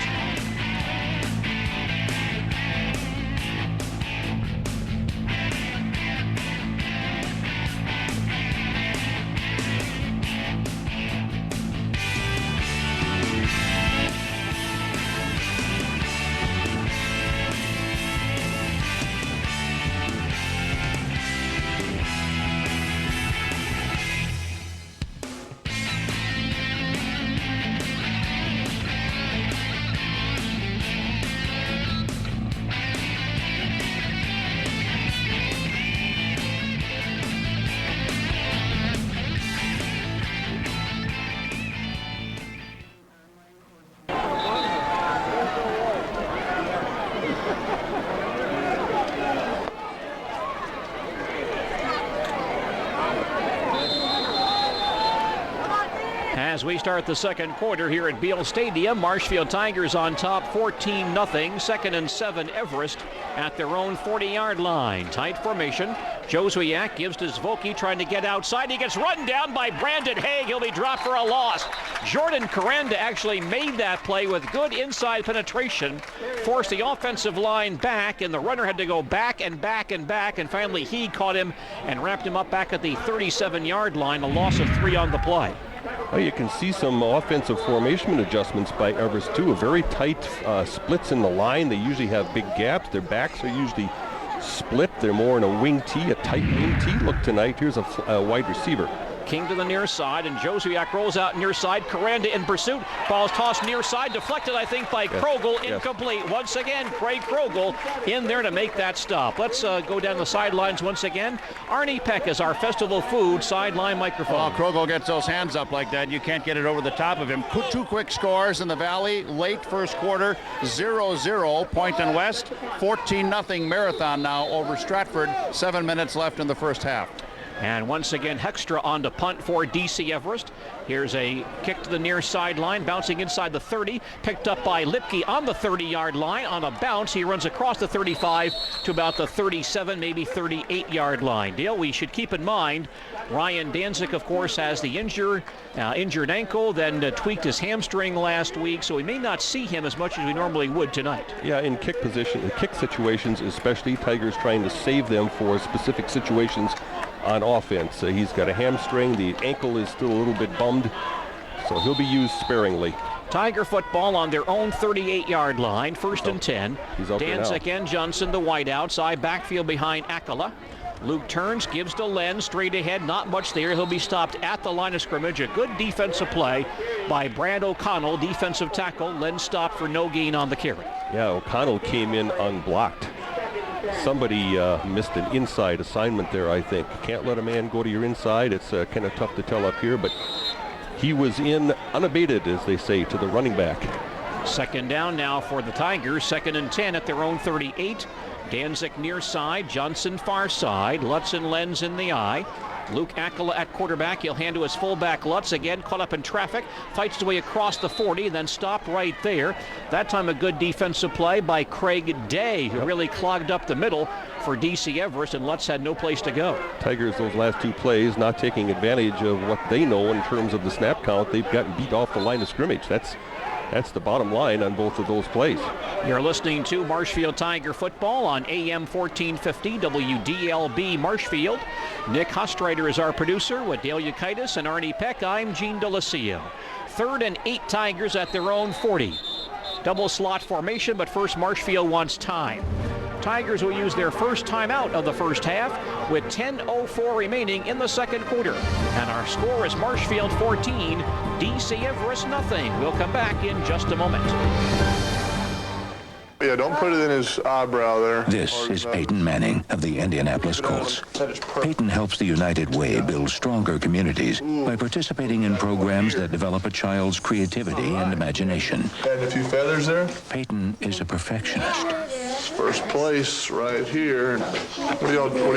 Speaker 3: As we start the second quarter here at Beal Stadium, Marshfield Tigers on top 14-0. Second and 7 Everest at their own 40-yard line. Tight formation. Joswiak gives to Zvoki trying to get outside. He gets run down by Brandon Haig. He'll be dropped for a loss. Jordan Corenda actually made that play with good inside penetration. Forced the offensive line back, and the runner had to go back and back and back, and finally he caught him and wrapped him up back at the 37-yard line. A loss of 3 on the play.
Speaker 4: Well, you can see some offensive formation adjustments by Everest, too. Very tight splits in the line. They usually have big gaps. Their backs are usually split. They're more in a wing tee, a tight wing tee. Look tonight, here's a wide receiver.
Speaker 3: King to the near side, and Joswiak rolls out near side. Corenda in pursuit. Ball's tossed near side, deflected, I think, by Krogel. Incomplete. Once again, Craig Krogel in there to make that stop. Let's go down the sidelines once again. Arnie Peck is our festival food sideline microphone.
Speaker 1: Well, Krogel gets those hands up like that. You can't get it over the top of him. 2 quick scores in the Valley. Late first quarter, 0-0, Poynton West. 14-0 Marathon now over Stratford. 7 minutes left in the first half.
Speaker 3: And once again, Hextra on to punt for DC Everest. Here's a kick to the near sideline, bouncing inside the 30, picked up by Lipke on the 30-yard line. On a bounce, he runs across the 35 to about the 37, maybe 38-yard line. Dale, we should keep in mind, Ryan Danzig, of course, has the injured ankle, then tweaked his hamstring last week, so we may not see him as much as we normally would tonight.
Speaker 4: Yeah, in kick position, in kick situations especially, Tigers trying to save them for specific situations on offense. He's got a hamstring. The ankle is still a little bit bummed, so he'll be used sparingly.
Speaker 3: Tiger football on their own 38-yard line, first and 10. Danzig and Johnson, the wideouts. I backfield behind Akala. Luke turns, gives to Len, straight ahead, not much there. He'll be stopped at the line of scrimmage. A good defensive play by Brad O'Connell, defensive tackle. Len stopped for no gain on the carry. Yeah,
Speaker 4: O'Connell came in unblocked. Somebody missed an inside assignment there, I think. Can't let a man go to your inside. It's kind of tough to tell up here, but he was in unabated, as they say, to the running back.
Speaker 3: Second down now for the Tigers. Second and 10 at their own 38. Danzig near side, Johnson far side, Lutz and Lenz in the eye. Luke Akala at quarterback. He'll hand to his fullback Lutz, again caught up in traffic, fights his way across the 40, then stopped right there. That time a good defensive play by Craig Day, who really clogged up the middle for DC Everest, and Lutz had no place to go.
Speaker 4: Tigers, those last 2 plays, not taking advantage of what they know in terms of the snap count. They've gotten beat off the line of scrimmage. That's the bottom line on both of those plays.
Speaker 3: You're listening to Marshfield Tiger football on AM 1450 WDLB Marshfield. Nick Hostreiter is our producer with Dale Yukaitis and Arnie Peck. I'm Gene Delisio. 3rd and 8 Tigers at their own 40. Double slot formation, but first Marshfield wants time. Tigers will use their first timeout of the first half with 10:04 remaining in the second quarter. And our score is Marshfield 14, DC Everest nothing. We'll come back in just a moment.
Speaker 9: Yeah, don't put it in his eyebrow there.
Speaker 10: This is Peyton Manning of the Indianapolis Colts. Peyton helps the United Way build stronger communities by participating in programs that develop a child's creativity and imagination.
Speaker 9: And a few feathers there.
Speaker 10: Peyton is a perfectionist.
Speaker 9: First place right here. What are y'all doing?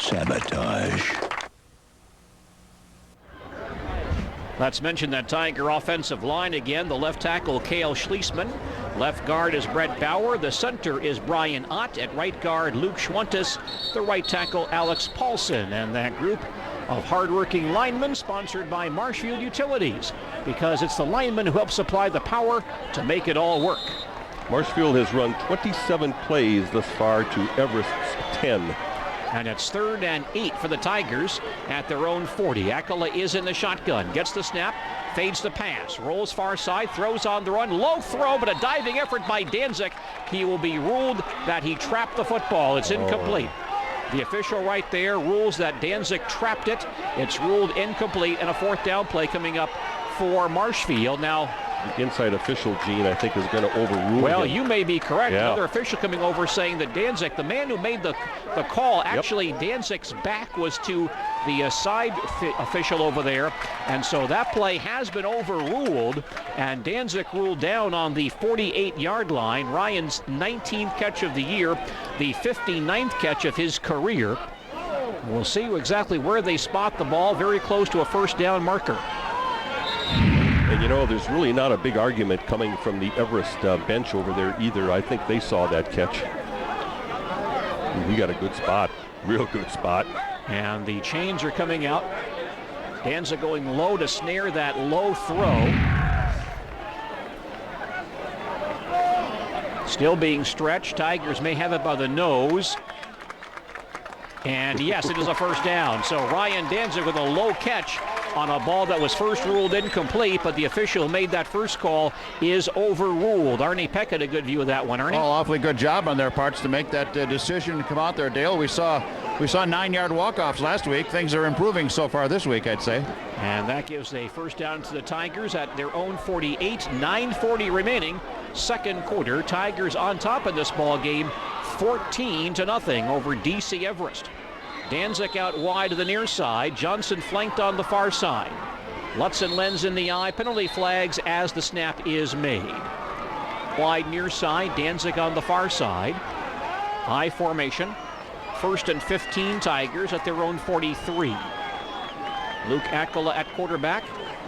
Speaker 10: Sabotage.
Speaker 3: Let's mention that Tiger offensive line again. The left tackle, Cale Schliessman. Left guard is Brett Bauer. The center is Brian Ott. At right guard, Luke Schwantes. The right tackle, Alex Paulson. And that group of hardworking linemen sponsored by Marshfield Utilities, because it's the linemen who help supply the power to make it all work.
Speaker 4: Marshfield has run 27 plays thus far to Everest's 10.
Speaker 3: And it's 3rd and 8 for the Tigers at their own 40. Akala is in the shotgun, gets the snap, fades the pass, rolls far side, throws on the run, low throw, but a diving effort by Danzig. He will be ruled that he trapped the football. It's incomplete. The official right there rules that Danzig trapped it. It's ruled incomplete, and a 4th down play coming up for Marshfield. Now,
Speaker 4: the inside official, Gene, I think, is going to overrule
Speaker 3: well,
Speaker 4: him.
Speaker 3: you may be correct.
Speaker 4: Yeah.
Speaker 3: Another official coming over saying that Danzig, the man who made the call, actually Danzig's back was to the side official over there, and so that play has been overruled, and Danzig ruled down on the 48-yard line. Ryan's 19th catch of the year, the 59th catch of his career. We'll see exactly where they spot the ball, very close to a 1st down marker.
Speaker 4: And you know, there's really not a big argument coming from the Everest bench over there either. I think they saw that catch. We got a good spot, real good spot.
Speaker 3: And the chains are coming out. Danzig going low to snare that low throw. Still being stretched. Tigers may have it by the nose. And yes, it is a 1st down. So Ryan Danzig with a low catch on a ball that was first ruled incomplete, but the official who made that first call is overruled. Arnie Peck had a good view of that one, Arnie.
Speaker 1: Well, awfully good job on their parts to make that decision come out there, Dale. We saw 9-yard walk-offs last week. Things are improving so far this week, I'd say.
Speaker 3: And that gives a 1st down to the Tigers at their own 48, 9:40 remaining, 2nd quarter. Tigers on top of this ball game, 14-0 over DC Everest. Danzig out wide to the near side. Johnson flanked on the far side. Lutz and Lenz in the eye. Penalty flags as the snap is made. Wide near side. Danzig on the far side. High formation. 1st and 15 Tigers at their own 43. Luke Akala at quarterback.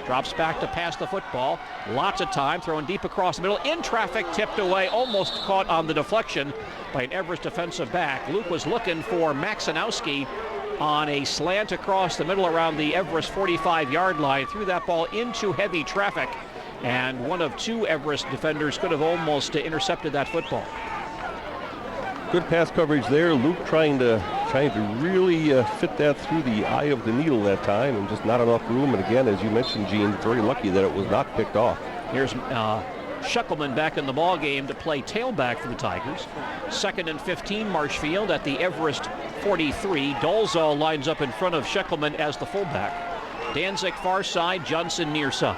Speaker 3: Drops back to pass the football. Lots of time, throwing deep across the middle. In traffic, tipped away, almost caught on the deflection by an Everest defensive back. Luke was looking for Maxinowski on a slant across the middle around the Everest 45-yard line. Threw that ball into heavy traffic, and one of 2 Everest defenders could have almost intercepted that football.
Speaker 4: Good pass coverage there. Luke trying to really fit that through the eye of the needle that time, and just not enough room. And again, as you mentioned, Gene, very lucky that it was not picked off.
Speaker 3: Here's Schuckelman back in the ball game to play tailback for the Tigers. 2nd and 15 Marshfield at the Everest 43. Dolzal lines up in front of Schuckelman as the fullback. Danzig far side, Johnson near side.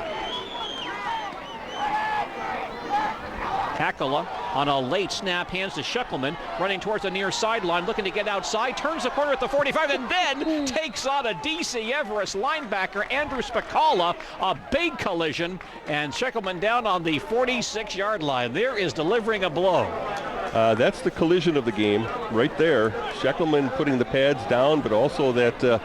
Speaker 3: Akala on a late snap, hands to Schuckelman, running towards the near sideline, looking to get outside, turns the corner at the 45, and then takes on a DC Everest linebacker, Andrew Spicala. A big collision, and Schuckelman down on the 46-yard line. There is delivering a blow.
Speaker 4: That's the collision of the game right there. Schuckelman putting the pads down, but also that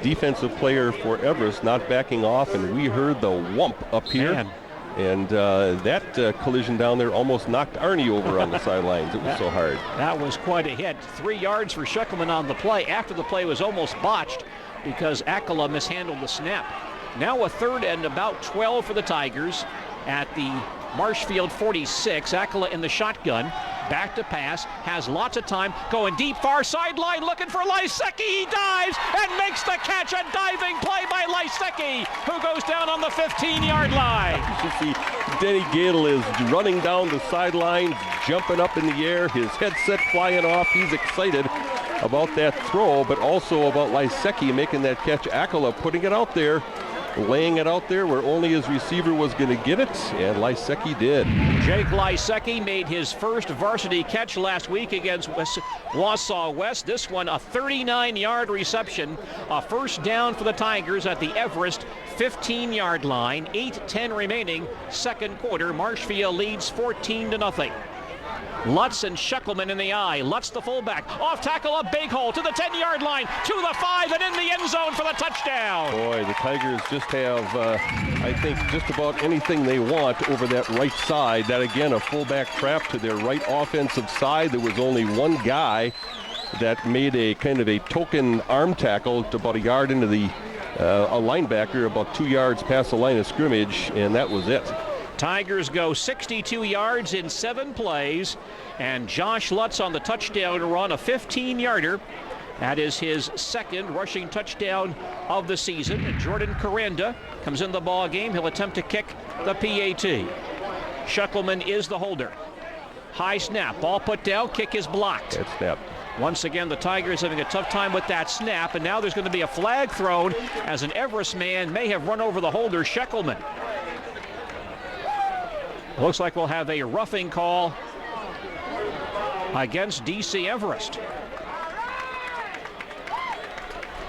Speaker 4: defensive player for Everest not backing off, and we heard the whump up here.
Speaker 3: Man.
Speaker 4: And that collision down there almost knocked Arnie over on the sidelines. It was so hard.
Speaker 3: That was quite a hit. 3 yards for Schuckelman on the play after the play was almost botched because Akala mishandled the snap. Now a 3rd and about 12 for the Tigers at the Marshfield 46. Akala in the shotgun, back to pass, has lots of time, going deep far sideline, looking for Lysecki. He dives and makes the catch. A diving play by Lysecki, who goes down on the 15-yard line.
Speaker 4: You see, Denny Gadel is running down the sideline, jumping up in the air, his headset flying off. He's excited about that throw, but also about Lysecki making that catch. Akala putting it out there, laying it out there where only his receiver was going to get it, and Lysecki did.
Speaker 3: Jake Lysecki made his first varsity catch last week against Wausau West. This one a 39-yard reception, a 1st down for the Tigers at the Everest 15-yard line. 8:10 remaining, 2nd quarter. Marshfield leads 14-0. Lutz and Scheckelman in the eye. Lutz the fullback. Off tackle, a big hole to the 10-yard line, to the 5, and in the end zone for the touchdown.
Speaker 4: Boy, the Tigers just have, I think, just about anything they want over that right side. That, again, a fullback trap to their right offensive side. There was only one guy that made a kind of a token arm tackle to about a yard into the a linebacker, about 2 yards past the line of scrimmage, and that was it.
Speaker 3: Tigers go 62 yards in 7 plays, and Josh Lutz on the touchdown run, a 15-yarder. That is his second rushing touchdown of the season. And Jordan Correnda comes in the ball game. He'll attempt to kick the PAT. Scheckelman is the holder. High snap, ball put down, kick is blocked.
Speaker 4: That snap.
Speaker 3: Once again, the Tigers having a tough time with that snap, and now there's going to be a flag thrown as an Everest man may have run over the holder, Scheckelman. Looks like we'll have a roughing call against DC Everest.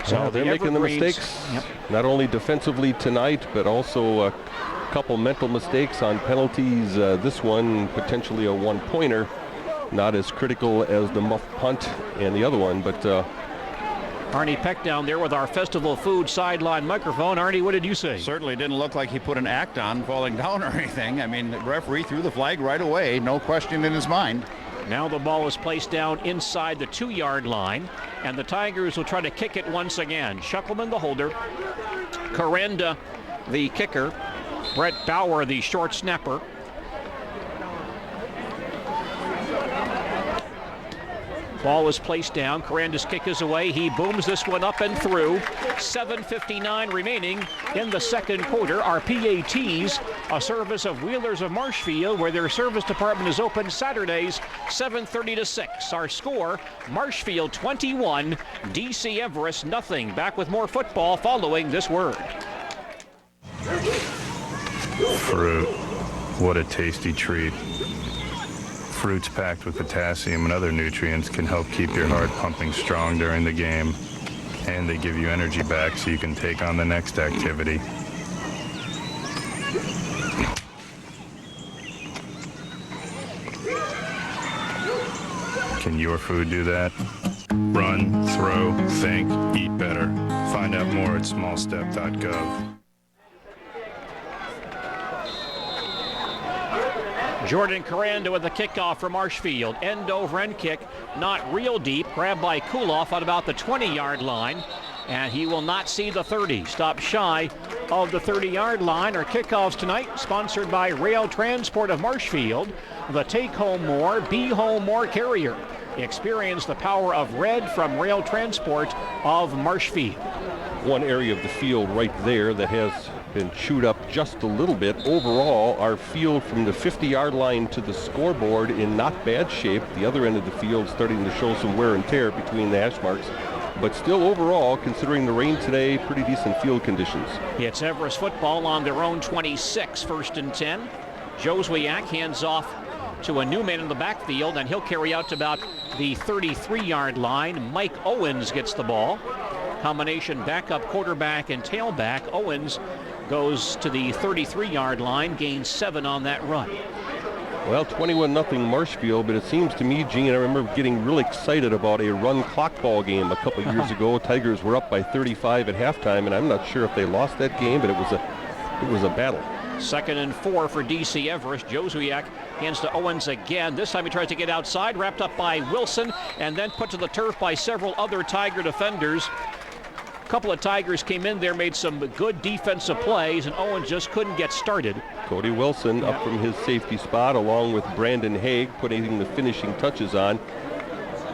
Speaker 4: So they're making the mistakes, not only defensively tonight, but also a couple mental mistakes on penalties. This one, potentially a one-pointer, not as critical as the muff punt and the other one, but
Speaker 3: Arnie Peck down there with our Festival Food sideline microphone. Arnie, what did you say?
Speaker 1: Certainly didn't look like he put an act on falling down or anything. I mean, the referee threw the flag right away, no question in his mind.
Speaker 3: Now the ball is placed down inside the 2-yard line, and the Tigers will try to kick it once again. Scheckelman the holder, Correnda the kicker, Brett Bauer the short snapper. Ball is placed down. Correnda's kick is away. He booms this one up and through. 7:59 remaining in the second quarter. Our PATs, a service of Wheelers of Marshfield, where their service department is open Saturdays, 7:30 to 6. Our score, Marshfield 21, DC Everest nothing. Back with more football following this word.
Speaker 11: Fruit. What a tasty treat. Fruits packed with potassium and other nutrients can help keep your heart pumping strong during the game. And they give you energy back so you can take on the next activity. Can your food do that? Run, throw, think, eat better. Find out more at smallstep.gov.
Speaker 3: Jordan Correnda with the kickoff for Marshfield. End over end kick, not real deep. Grabbed by Kuloff at about the 20-yard line. And he will not see the 30. Stop shy of the 30-yard line. Our kickoffs tonight sponsored by Rail Transport of Marshfield. The Take Home More, Be Home More carrier. Experience the power of red from Rail Transport of Marshfield.
Speaker 4: One area of the field right there that has been chewed up just a little bit. Overall, our field from the 50-yard line to the scoreboard in not bad shape. The other end of the field starting to show some wear and tear between the hash marks. But still overall, considering the rain today, pretty decent field conditions.
Speaker 3: It's Everest football on their own 26, 1st and 10. Joswiak hands off to a new man in the backfield, and he'll carry out to about the 33-yard line. Mike Owens gets the ball. Combination backup quarterback and tailback. Owens goes to the 33-yard line, gains 7 on that run.
Speaker 4: Well, 21-0 Marshfield, but it seems to me, Gene, I remember getting really excited about a run clock ball game a couple years ago. Tigers were up by 35 at halftime, and I'm not sure if they lost that game, but it was a battle.
Speaker 3: 2nd and 4 for DC Everest. Joswiak hands to Owens again. This time he tries to get outside, wrapped up by Wilson, and then put to the turf by several other Tiger defenders. A couple of Tigers came in there, made some good defensive plays, and Owens just couldn't get started.
Speaker 4: Cody Wilson up from his safety spot, along with Brandon Haig, putting the finishing touches on.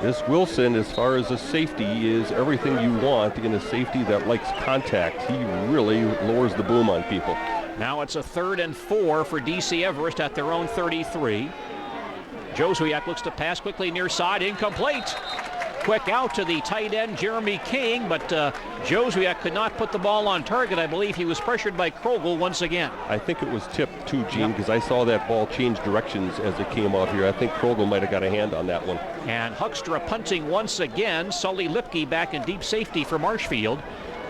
Speaker 4: This Wilson, as far as a safety, is everything you want in a safety that likes contact. He really lowers the boom on people.
Speaker 3: Now it's a 3rd and 4 for DC Everest at their own 33. Joswiak looks to pass quickly near side, incomplete. Quick out to the tight end, Jeremy King, but Joswiak could not put the ball on target. I believe he was pressured by Krogel once again.
Speaker 4: I think it was tipped too, Gene, because I saw that ball change directions as it came out here. I think Krogel might have got a hand on that one.
Speaker 3: And Huckstra punting once again. Sully Lipke back in deep safety for Marshfield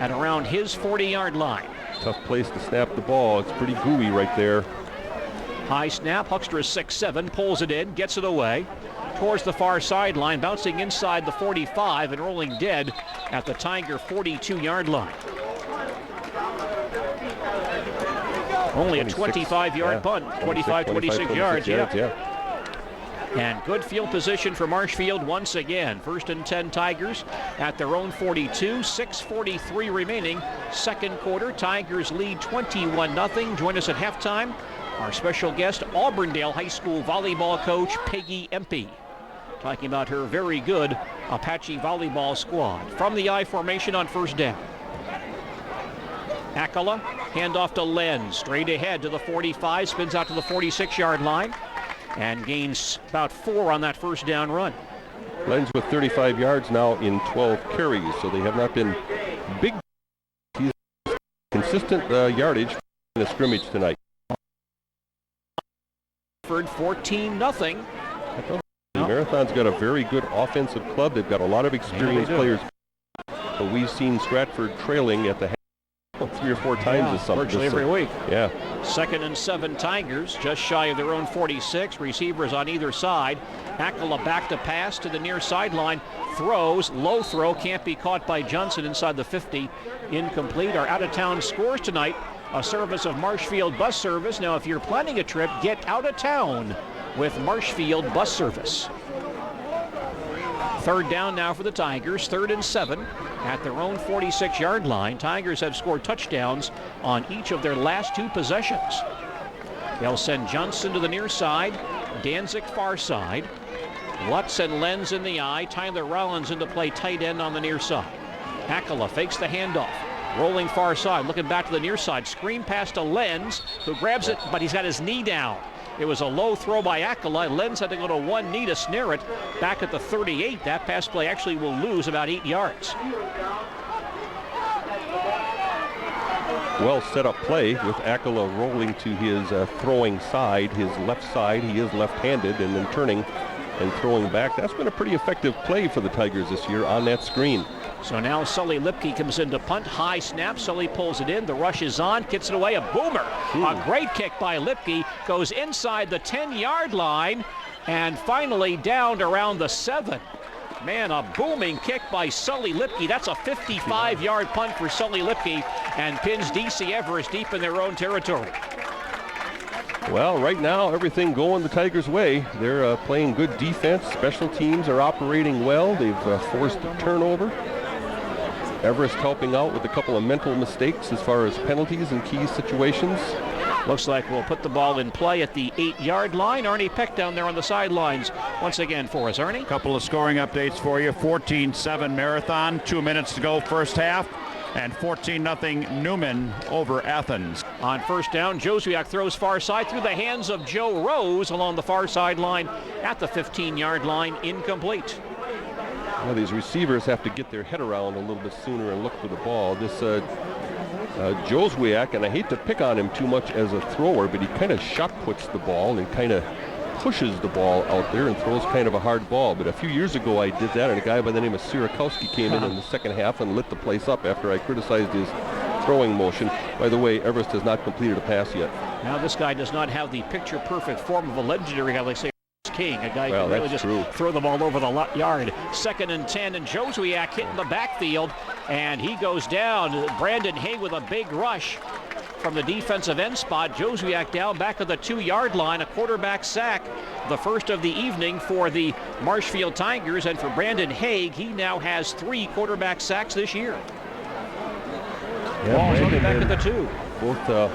Speaker 3: at around his 40-yard line.
Speaker 4: Tough place to snap the ball. It's pretty gooey right there.
Speaker 3: High snap, Huckster is 6'7", pulls it in, gets it away towards the far sideline, bouncing inside the 45 and rolling dead at the Tiger 42-yard line. Only a 25-yard punt, 26 yards. And good field position for Marshfield once again. 1st and 10 Tigers at their own 42, 6:43 remaining. Second quarter, Tigers lead 21-0. Join us at halftime. Our special guest, Auburndale High School volleyball coach Peggy Empey, talking about her very good Apache volleyball squad. From the I formation on first down. Akala, handoff to Lenz, straight ahead to the 45, spins out to the 46-yard line, and gains about 4 on that first down run.
Speaker 4: Lenz with 35 yards now in 12 carries, so they have not been big. He's consistent yardage in the scrimmage tonight.
Speaker 3: 14-0.
Speaker 4: The Marathon's got a very good offensive club. They've got a lot of experienced players, but we've seen Stratford trailing at the 3 or 4 times this summer.
Speaker 3: Virtually every week.
Speaker 4: Yeah.
Speaker 3: 2nd and 7 Tigers, just shy of their own 46. Receivers on either side. Akala back to pass to the near sideline. Throws, low throw, can't be caught by Johnson inside the 50. Incomplete. Our out-of-town scores tonight, a service of Marshfield Bus Service. Now, if you're planning a trip, get out of town with Marshfield Bus Service. 3rd down now for the Tigers, 3rd and 7 at their own 46-yard line. Tigers have scored touchdowns on each of their last 2 possessions. They'll send Johnson to the near side, Danzig far side, Lutz and Lenz in the eye, Tyler Rollins into play tight end on the near side. Akala fakes the handoff, rolling far side, looking back to the near side, screen pass to Lenz, who grabs it, but he's got his knee down. It was a low throw by Akala. Lenz had to go to one knee to snare it. Back at the 38, that pass play actually will lose about 8 yards.
Speaker 4: Well set up play with Akala rolling to his throwing side, his left side. He is left-handed, and then turning and throwing back. That's been a pretty effective play for the Tigers this year on that screen.
Speaker 3: So now Sully Lipke comes in to punt. High snap. Sully pulls it in. The rush is on. Kicks it away. A boomer. A great kick by Lipke. Goes inside the 10-yard line and finally down around the 7. Man, a booming kick by Sully Lipke. That's a 55-yard punt for Sully Lipke and pins DC Everest deep in their own territory.
Speaker 4: Well, right now, everything going the Tigers' way. They're playing good defense. Special teams are operating well. They've forced a turnover. Everest helping out with a couple of mental mistakes as far as penalties in key situations.
Speaker 3: Looks like we'll put the ball in play at the 8-yard line. Arnie Peck down there on the sidelines once again for us. Arnie?
Speaker 1: Couple of scoring updates for you. 14-7 Marathon, 2 minutes to go first half, and 14-0 Newman over Athens.
Speaker 3: On first down, Joswiak throws far side through the hands of Joe Rose along the far sideline at the 15-yard line, incomplete.
Speaker 4: Well, these receivers have to get their head around a little bit sooner and look for the ball. This Joswiak, and I hate to pick on him too much as a thrower, but he kind of shot puts the ball and kind of pushes the ball out there and throws kind of a hard ball. But a few years ago I did that, and a guy by the name of Sirakowski came in the second half and lit the place up after I criticized his throwing motion. By the way, Everest has not completed a pass yet.
Speaker 3: Now this guy does not have the picture-perfect form of a legendary guy like, say, King, a guy who can really just throw the ball over the yard. 2nd and 10, and Joswiak hitting the backfield, and he goes down. Brandon Hay with a big rush from the defensive end spot. Joswiak down back at the 2-yard line, a quarterback sack, the first of the evening for the Marshfield Tigers, and for Brandon Haig, he now has 3 quarterback sacks this year.
Speaker 4: Yeah,
Speaker 3: Ball's back at the 2.
Speaker 4: Both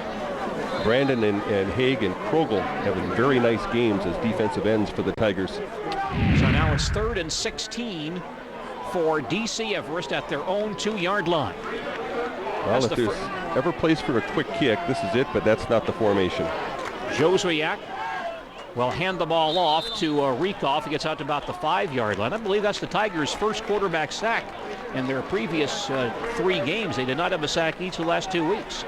Speaker 4: Brandon and Haig and Krogel having very nice games as defensive ends for the Tigers.
Speaker 3: So now it's 3rd and 16 for DC Everest at their own 2-yard line.
Speaker 4: Well, if there's ever place for a quick kick, this is it, but that's not the formation.
Speaker 3: Joswiak will hand the ball off to Riekoff. He gets out to about the 5-yard line. I believe that's the Tigers' first quarterback sack in their previous 3 games. They did not have a sack each of the last 2 weeks.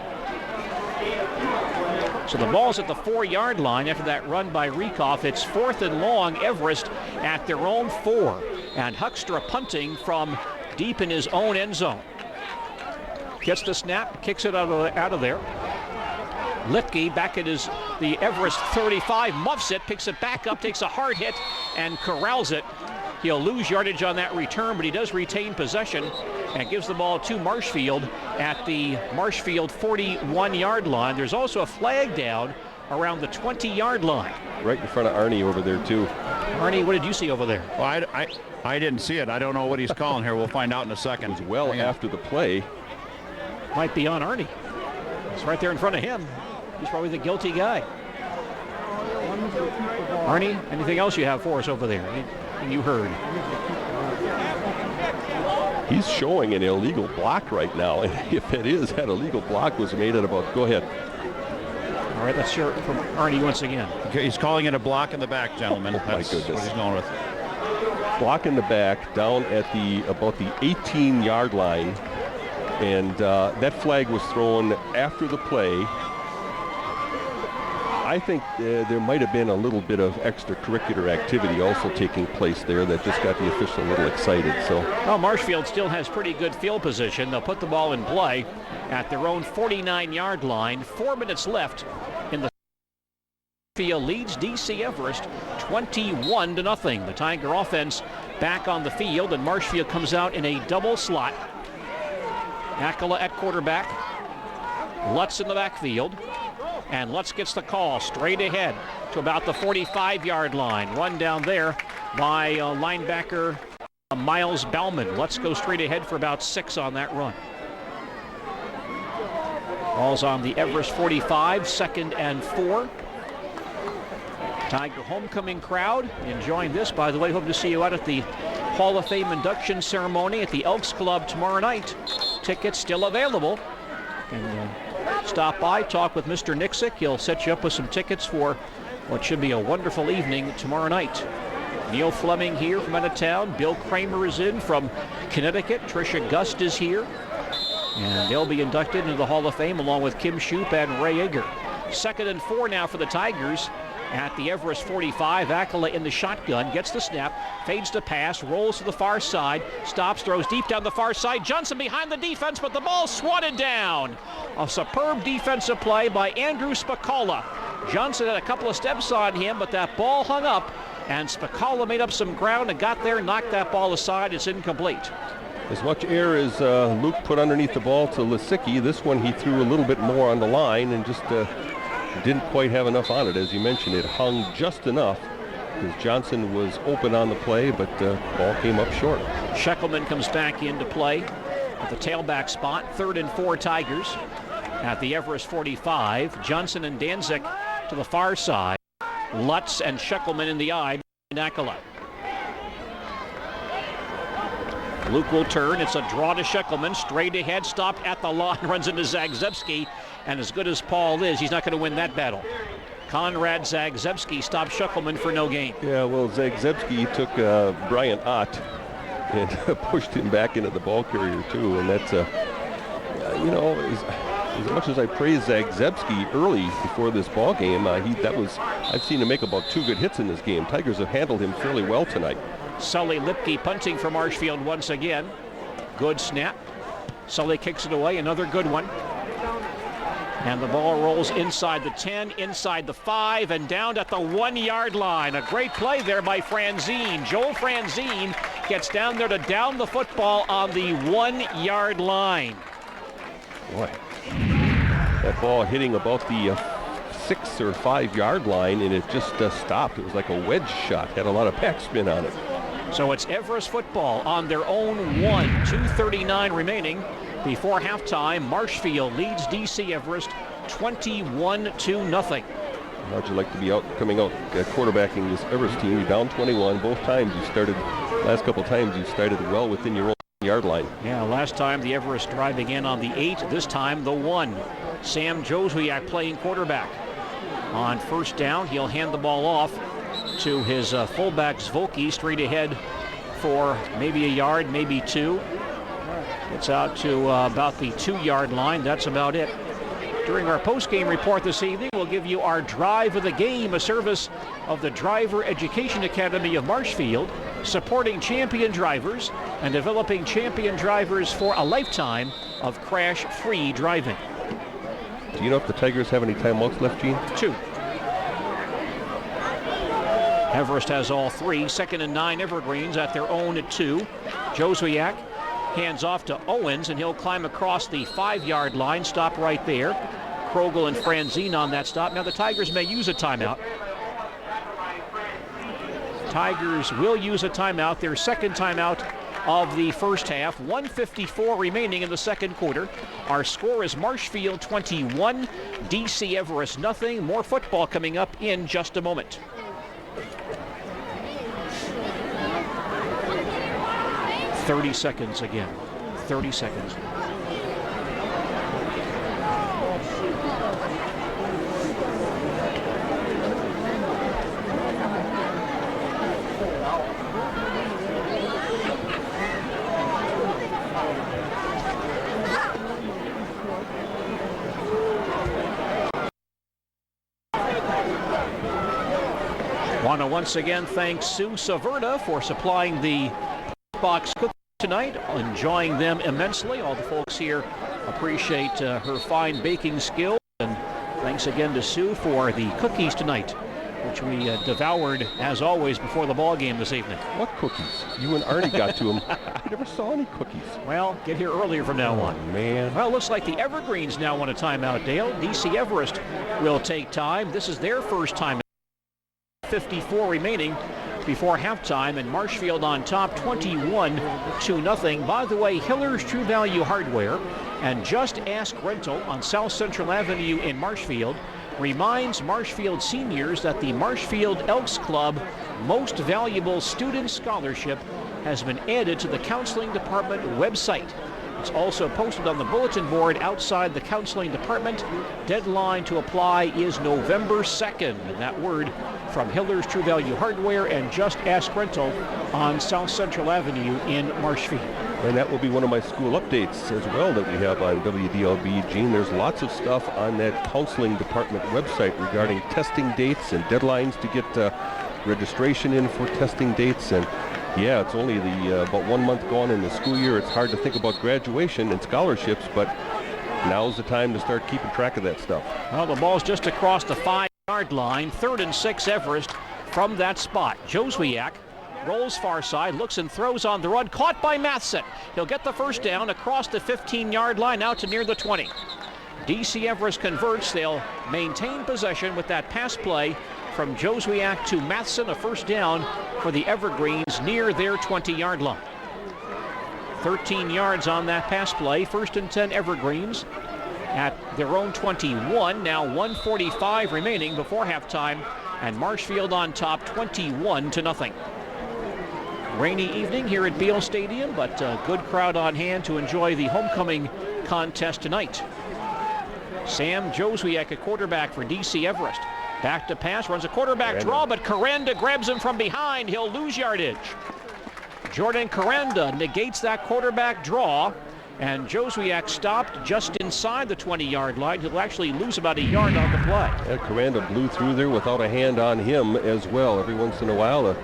Speaker 3: So the ball's at the 4-yard line after that run by Riekoff. It's 4th and long, Everest at their own 4. And Huckstra punting from deep in his own end zone. Gets the snap, kicks it out of there. Lipke back at the Everest 35, muffs it, picks it back up, takes a hard hit, and corrals it. He'll lose yardage on that return, but he does retain possession and gives the ball to Marshfield at the Marshfield 41-yard line. There's also a flag down around the 20-yard line.
Speaker 4: Right in front of Arnie over there, too.
Speaker 3: Arnie, what did you see over there?
Speaker 1: Well, I didn't see it. I don't know what he's calling here. We'll find out in a second.
Speaker 4: It was well after the play.
Speaker 3: Might be on Arnie. It's right there in front of him. He's probably the guilty guy. Arnie, anything else you have for us over there? Anything you heard?
Speaker 4: He's showing an illegal block right now. And if it is, that illegal block was made at about, go ahead.
Speaker 3: All right, let's hear it from Arnie once again.
Speaker 1: He's calling it a block in the back, gentlemen.
Speaker 4: Oh, my
Speaker 1: That's
Speaker 4: goodness.
Speaker 1: what he's going with.
Speaker 4: Block in the back down at about the 18-yard line. And that flag was thrown after the play. I think there might have been a little bit of extracurricular activity also taking place there that just got the official a little excited. So,
Speaker 3: well, Marshfield still has pretty good field position. They'll put the ball in play at their own 49-yard line. 4 minutes left in the field. Leads DC Everest 21-0. The Tiger offense back on the field, and Marshfield comes out in a double slot. Akala at quarterback. Lutz in the backfield. And Lutz gets the call straight ahead to about the 45-yard line. Run down there by linebacker Miles Bauman. Lutz goes straight ahead for about 6 on that run. Ball's on the Everest 45, 2nd and 4. Tiger homecoming crowd enjoying this. By the way, hope to see you out at the Hall of Fame induction ceremony at the Elks Club tomorrow night. Tickets still available. And stop by, talk with Mr. Nixick. He'll set you up with some tickets for what should be a wonderful evening tomorrow night. Neil Fleming here from out of town. Bill Kramer is in from Connecticut. Tricia Gust is here. And they'll be inducted into the Hall of Fame along with Kim Shoup and Ray Egger. 2nd and 4 now for the Tigers at the Everest 45. Akala in the shotgun, gets the snap, fades to pass, rolls to the far side, stops, throws deep down the far side. Johnson behind the defense, but the ball swatted down. A superb defensive play by Andrew Spicala. Johnson had a couple of steps on him, but that ball hung up, and Spicala made up some ground and got there, knocked that ball aside. It's incomplete.
Speaker 4: As much air as Luke put underneath the ball to Lisicki, this one he threw a little bit more on the line and just didn't quite have enough on it. As you mentioned, it hung just enough because Johnson was open on the play, but ball came up short.
Speaker 3: Sheckelman comes back into play at the tailback spot. 3rd and 4 Tigers at the Everest 45. Johnson and Danzig to the far side. Lutz and Sheckelman in the eye. Akala. Luke will turn. It's a draw to Sheckelman. Straight ahead, stopped at the line, runs into Zagzebski. And as good as Paul is, he's not going to win that battle. Conrad Zagzebski stopped Sheckelman for no gain.
Speaker 4: Yeah, well, Zagzebski took Brian Ott and pushed him back into the ball carrier, too. And that's, you know, as much as I praise Zagzebski early before this ball game, I've seen him make about 2 good hits in this game. Tigers have handled him fairly well tonight.
Speaker 3: Sully Lipke punting for Marshfield once again. Good snap. Sully kicks it away, another good one. And the ball rolls inside the 10, inside the 5, and down at the 1-yard line. A great play there by Franzine. Joel Franzine gets down there to down the football on the 1-yard line.
Speaker 4: Boy, that ball hitting about the 6 or 5-yard line, and it just stopped. It was like a wedge shot. Had a lot of backspin on it.
Speaker 3: So it's Everest football on their own 1. 2:39 remaining before halftime. Marshfield leads DC Everest 21-0.
Speaker 4: How'd you like to be coming out quarterbacking this Everest team? You're down 21. Both times you started, last couple times you started well within your own yard line.
Speaker 3: Yeah, last time the Everest driving in on the 8, this time the 1. Sam Joswiak playing quarterback. On first down, he'll hand the ball off to his fullback Zvolke, straight ahead for maybe a yard, maybe 2. Gets out to about the 2-yard line. That's about it. During our post-game report this evening, we'll give you our Drive of the Game, a service of the Driver Education Academy of Marshfield, supporting champion drivers and developing champion drivers for a lifetime of crash-free driving.
Speaker 4: Do you know if the Tigers have any timeouts left, Gene?
Speaker 3: 2. Everest has all 3. 2nd and 9 Evergreens at their own 2. Joswiak hands off to Owens, and he'll climb across the 5-yard line. Stop right there. Krogel and Franzine on that stop. Now the Tigers may use a timeout. Tigers will use a timeout, their second timeout of the first half. 1:54 remaining in the second quarter. Our score is Marshfield 21, DC Everest nothing. More football coming up in just a moment. "30 seconds again. 30 seconds. Want to once again thank Sue Saverda for supplying the box cookies tonight. Enjoying them immensely. All the folks here appreciate her fine baking skills. And thanks again to Sue for the cookies tonight, which we devoured as always before the ball game this evening.
Speaker 4: What cookies? You and Arnie got to them. I never saw any cookies.
Speaker 3: Well, get here earlier from now on.
Speaker 4: Man.
Speaker 3: Well, looks like the Evergreens now want a timeout, Dale. DC Everest will take time. This is their first time. 54 remaining before halftime, and Marshfield on top 21-0. By the way, Hiller's True Value Hardware and Just Ask Rental on South Central Avenue in Marshfield reminds Marshfield seniors that the Marshfield Elks Club Most Valuable Student Scholarship has been added to the Counseling Department website. It's also posted on the bulletin board outside the Counseling Department. Deadline to apply is November 2nd. And that word from Hiller's True Value Hardware and Just Ask Rental on South Central Avenue in Marshfield.
Speaker 4: And that will be one of my school updates as well that we have on WDLB. Gene, there's lots of stuff on that Counseling Department website regarding testing dates and deadlines to get registration in for testing dates. And yeah, it's only about 1 month gone in the school year. It's hard to think about graduation and scholarships, but now's the time to start keeping track of that stuff.
Speaker 3: Well, the ball's just across the 5-yard line. 3rd and 6 Everest from that spot. Joswiak rolls far side, looks and throws on the run. Caught by Matheson. He'll get the first down across the 15-yard line out to near the 20. DC Everest converts. They'll maintain possession with that pass play from Joswiak to Matheson, a first down for the Evergreens near their 20-yard line. 13 yards on that pass play. 1st and 10 Evergreens at their own 21. Now 1:45 remaining before halftime, and Marshfield on top 21-0. Rainy evening here at Beale Stadium, but a good crowd on hand to enjoy the homecoming contest tonight. Sam Joswiak, a quarterback for DC Everest. Back to pass, runs a quarterback draw, but Corenda grabs him from behind. He'll lose yardage. Jordan Corenda negates that quarterback draw, and Joswiak stopped just inside the 20-yard line. He'll actually lose about a yard on the play.
Speaker 4: Yeah, Corenda blew through there without a hand on him as well. Every once in a while,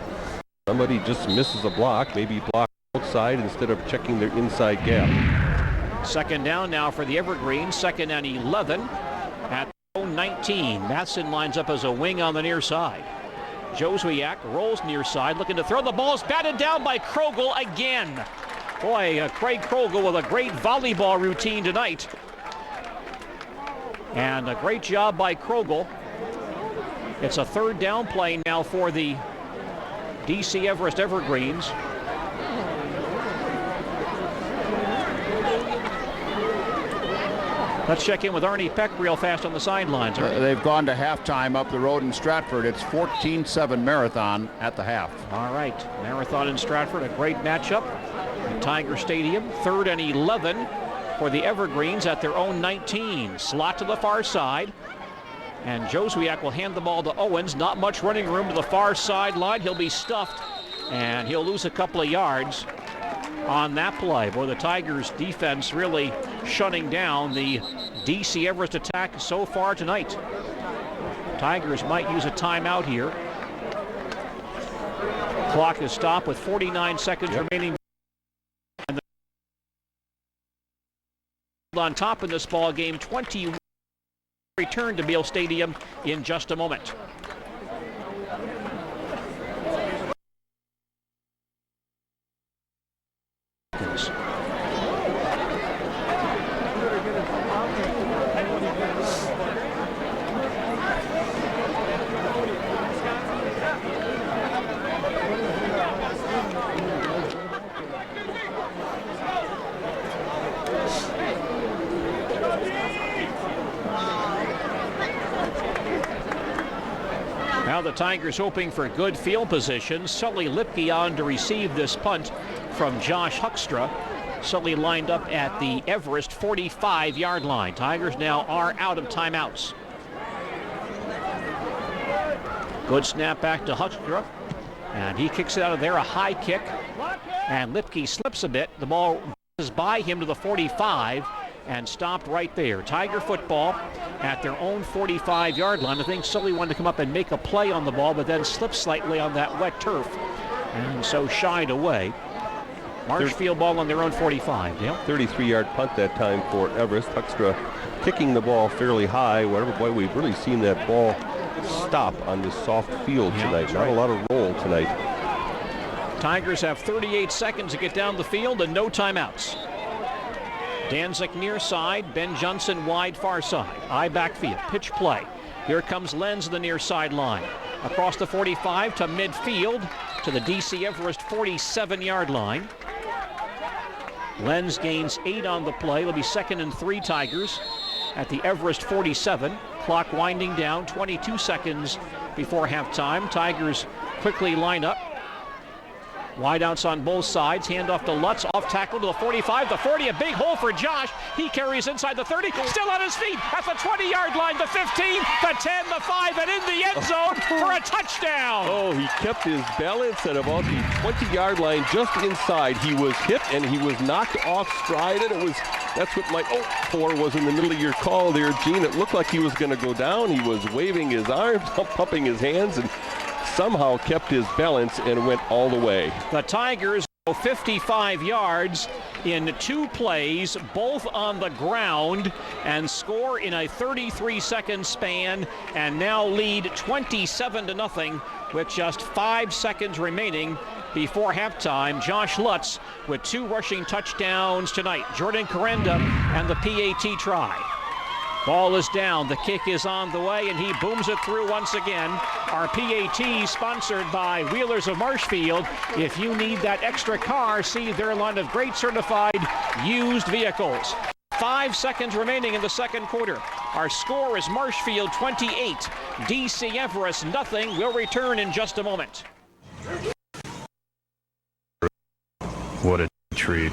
Speaker 4: somebody just misses a block, maybe block outside instead of checking their inside gap.
Speaker 3: 2nd down now for the Evergreens, 2nd and 11 at 19. Matheson lines up as a wing on the near side. Joswiak rolls near side, looking to throw. The ball's batted down by Krogel again. Boy, Craig Krogel with a great volleyball routine tonight. And a great job by Krogel. It's a 3rd down play now for the DC Everest Evergreens. Let's check in with Arnie Peck real fast on the sidelines.
Speaker 1: They've gone to halftime up the road in Stratford. It's 14-7 Marathon at the half.
Speaker 3: All right, Marathon in Stratford, a great matchup at Tiger Stadium. 3rd and 11 for the Evergreens at their own 19. Slot to the far side. And Joswiak will hand the ball to Owens. Not much running room to the far sideline. He'll be stuffed, and he'll lose a couple of yards on that play. Boy, the Tigers defense really shutting down the DC Everest attack so far tonight. Tigers might use a timeout here. Clock is stopped with 49 seconds remaining. And on top in this ball game, 21. return to Beal Stadium in just a moment. Now the Tigers hoping for good field position. Sully Lipke on to receive this punt from Josh Huckstra. Sully lined up at the Everest 45-yard line. Tigers now are out of timeouts. Good snap back to Huckstra, and he kicks it out of there, a high kick, and Lipke slips a bit. The ball is by him to the 45 and stopped right there. Tiger football at their own 45-yard line. I think Sully wanted to come up and make a play on the ball, but then slipped slightly on that wet turf, and so shied away. Marshfield ball on their own 45. Dale?
Speaker 4: 33-yard punt that time for Everest. Huckstra kicking the ball fairly high. Whatever, boy, we've really seen that ball stop on this soft field tonight. Not a lot of roll tonight.
Speaker 3: Tigers have 38 seconds to get down the field and no timeouts. Danzig near side, Ben Johnson wide far side. I backfield, pitch play. Here comes Lenz the near sideline. Across the 45 to midfield to the DCE Everest 47-yard line. Lenz gains 8 on the play. It'll be 2nd and 3 Tigers at the Everest 47. Clock winding down, 22 seconds before halftime. Tigers quickly line up. Wideouts on both sides. Hand off to Lutz. Off tackle to the 45, the 40. A big hole for Josh. He carries inside the 30. Still on his feet at the 20-yard line. The 15, the 10, the 5, and in the end zone for a touchdown.
Speaker 4: Oh, he kept his balance at about the 20-yard line, just inside. He was hit and he was knocked off stride, and that's what my for was in the middle of your call there, Gene. It looked like he was going to go down. He was waving his arms, pumping his hands, and somehow kept his balance and went all the way.
Speaker 3: The Tigers go 55 yards in 2 plays, both on the ground, and score in a 33-second span, and now lead 27-0 with just 5 seconds remaining before halftime. Josh Lutz with 2 rushing touchdowns tonight. Jordan Corenda and the PAT try. Ball is down, the kick is on the way, and he booms it through once again. Our PAT sponsored by Wheelers of Marshfield. If you need that extra car, see their line of great certified used vehicles. 5 seconds remaining in the second quarter. Our score is Marshfield 28, DCE Everest nothing. We'll return in just a moment.
Speaker 11: What a treat.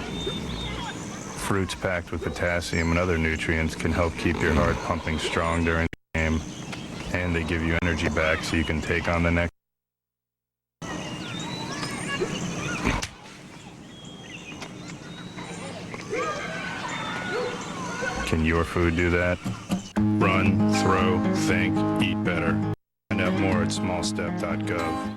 Speaker 11: Fruits packed with potassium and other nutrients can help keep your heart pumping strong during the game, and they give you energy back so you can take on the next. Can your food do that? Run, throw, think, eat better. Find out more at smallstep.gov.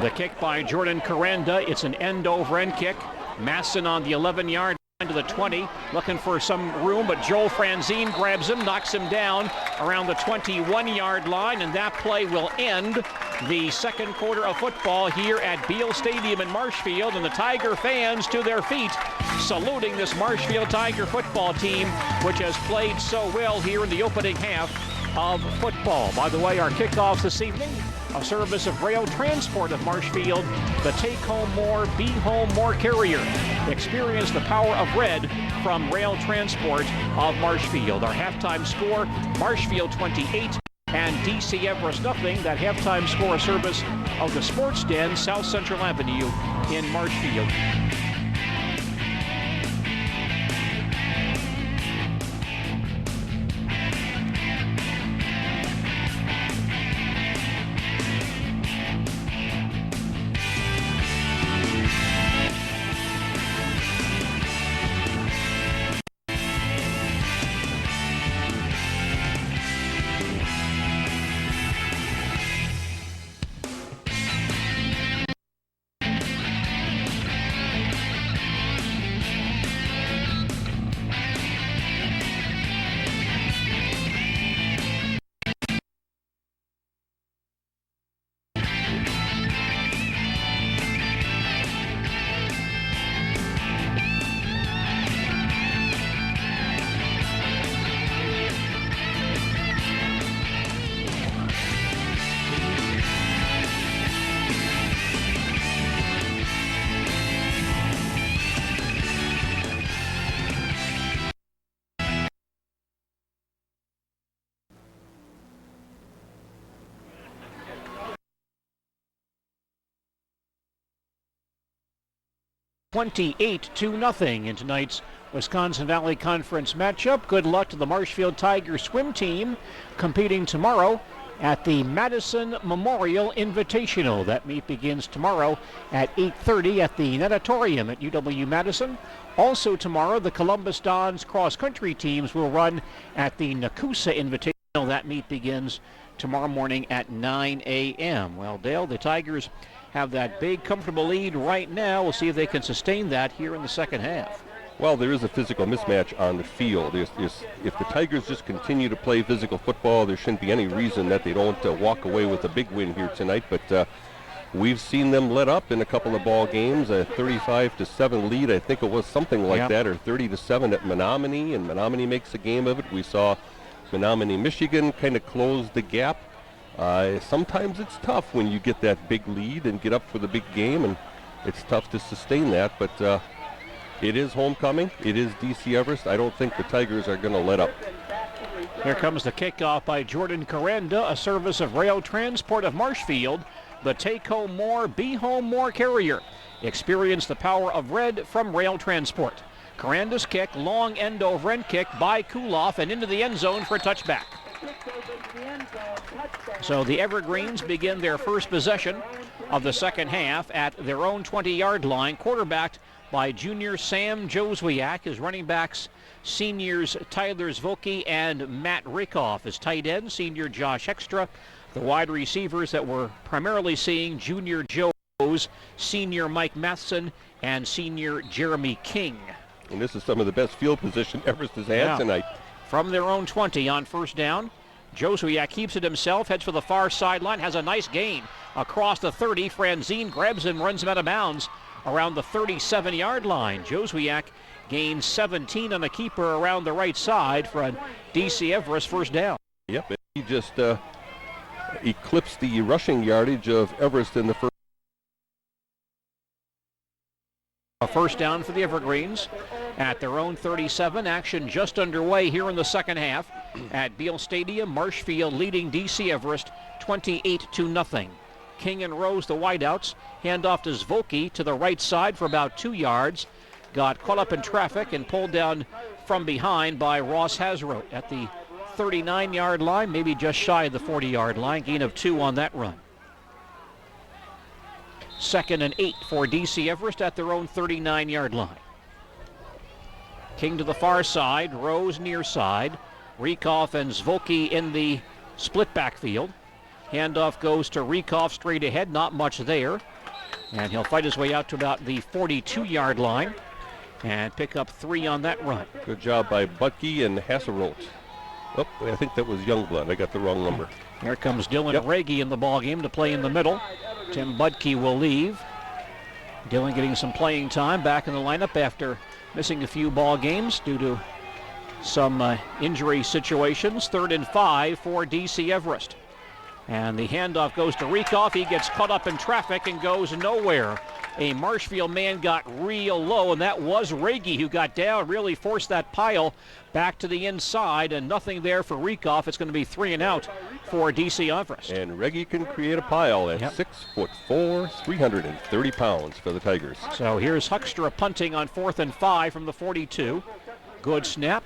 Speaker 3: The kick by Jordan Corenda. It's an end-over-end kick. Masson on the 11-yard line to the 20, looking for some room, but Joel Franzine grabs him, knocks him down around the 21-yard line, and that play will end the second quarter of football here at Beal Stadium in Marshfield, and the Tiger fans to their feet, saluting this Marshfield Tiger football team, which has played so well here in the opening half of football. By the way, our kickoffs this evening, a service of Rail Transport of Marshfield, the Take Home More, Be Home More carrier. Experience the power of red from Rail Transport of Marshfield. Our halftime score, Marshfield 28 and DCE Everest nothing. That halftime score, a service of the Sports Den, South Central Avenue in Marshfield. 28-0 in tonight's Wisconsin Valley Conference matchup. Good luck to the Marshfield Tigers swim team competing tomorrow at the Madison Memorial Invitational. That meet begins tomorrow at 8:30 at the Natatorium at UW-Madison. Also tomorrow, the Columbus Dons cross-country teams will run at the Nakusa Invitational. That meet begins tomorrow morning at 9 a.m. Well, Dale, the Tigers have that big, comfortable lead right now. We'll see if they can sustain that here in the second half.
Speaker 4: Well, there is a physical mismatch on the field. If the Tigers just continue to play physical football, there shouldn't be any reason that they don't walk away with a big win here tonight. But we've seen them let up in a couple of ball games, a 35-7 lead. I think it was something like that, or 30-7 at Menominee, and Menominee makes a game of it. We saw Menominee, Michigan kind of close the gap. Sometimes it's tough when you get that big lead and get up for the big game, and it's tough to sustain that. But it is homecoming. It is DC Everest. I don't think the Tigers are going to let up.
Speaker 3: Here comes the kickoff by Jordan Corenda, a service of Rail Transport of Marshfield, the Take Home More, Be Home More carrier. Experience the power of red from Rail Transport. Corenda's kick, long end-over end kick by Kuloff and into the end zone for a touchback. So the Evergreens begin their first possession of the second half at their own 20-yard line, quarterbacked by junior Sam Joswiak. His running backs, seniors Tyler Zvoki and Matt Rickoff. His tight end, senior Josh Extra. The wide receivers that we're primarily seeing, junior Joe Rose, senior Mike Matheson, and senior Jeremy King.
Speaker 4: And this is some of the best field position Everest has had tonight.
Speaker 3: From their own 20 on first down, Joswiak keeps it himself, heads for the far sideline, has a nice gain across the 30. Franzine grabs him, runs him out of bounds around the 37-yard line. Joswiak gains 17 on a keeper around the right side for a DC Everest first down.
Speaker 4: Yep, he just eclipsed the rushing yardage of Everest in the first.
Speaker 3: A first down for the Evergreens at their own 37. Action just underway here in the second half at Beal Stadium. Marshfield leading DC Everest 28-0. King and Rose, the wideouts, hand off to Zvoki to the right side for about 2 yards. Got caught up in traffic and pulled down from behind by Ross Hasroat at the 39-yard line, maybe just shy of the 40-yard line. Gain of 2 on that run. 2nd and 8 for DC Everest at their own 39-yard line. King to the far side, Rose near side. Rickoff and Zvoki in the split backfield. Handoff goes to Rickoff straight ahead, not much there. And he'll fight his way out to about the 42-yard line and pick up 3 on that run.
Speaker 4: Good job by Butke and Hasselroth. Oh, I think that was Youngblood. I got the wrong number.
Speaker 3: Here comes Dylan Raggy in the ballgame to play in the middle. Tim Budke will leave. Dylan getting some playing time back in the lineup after missing a few ball games due to some injury situations. 3rd and 5 for DC Everest. And the handoff goes to Rickoff. He gets caught up in traffic and goes nowhere. A Marshfield man got real low, and that was Raggy who got down, really forced that pile back to the inside, and nothing there for Rickoff. It's going to be 3 and out for DC Everest.
Speaker 4: And Raggy can create a pile at 6'4", 330 pounds for the Tigers.
Speaker 3: So here's Huckstra punting on 4th and 5 from the 42. Good snap.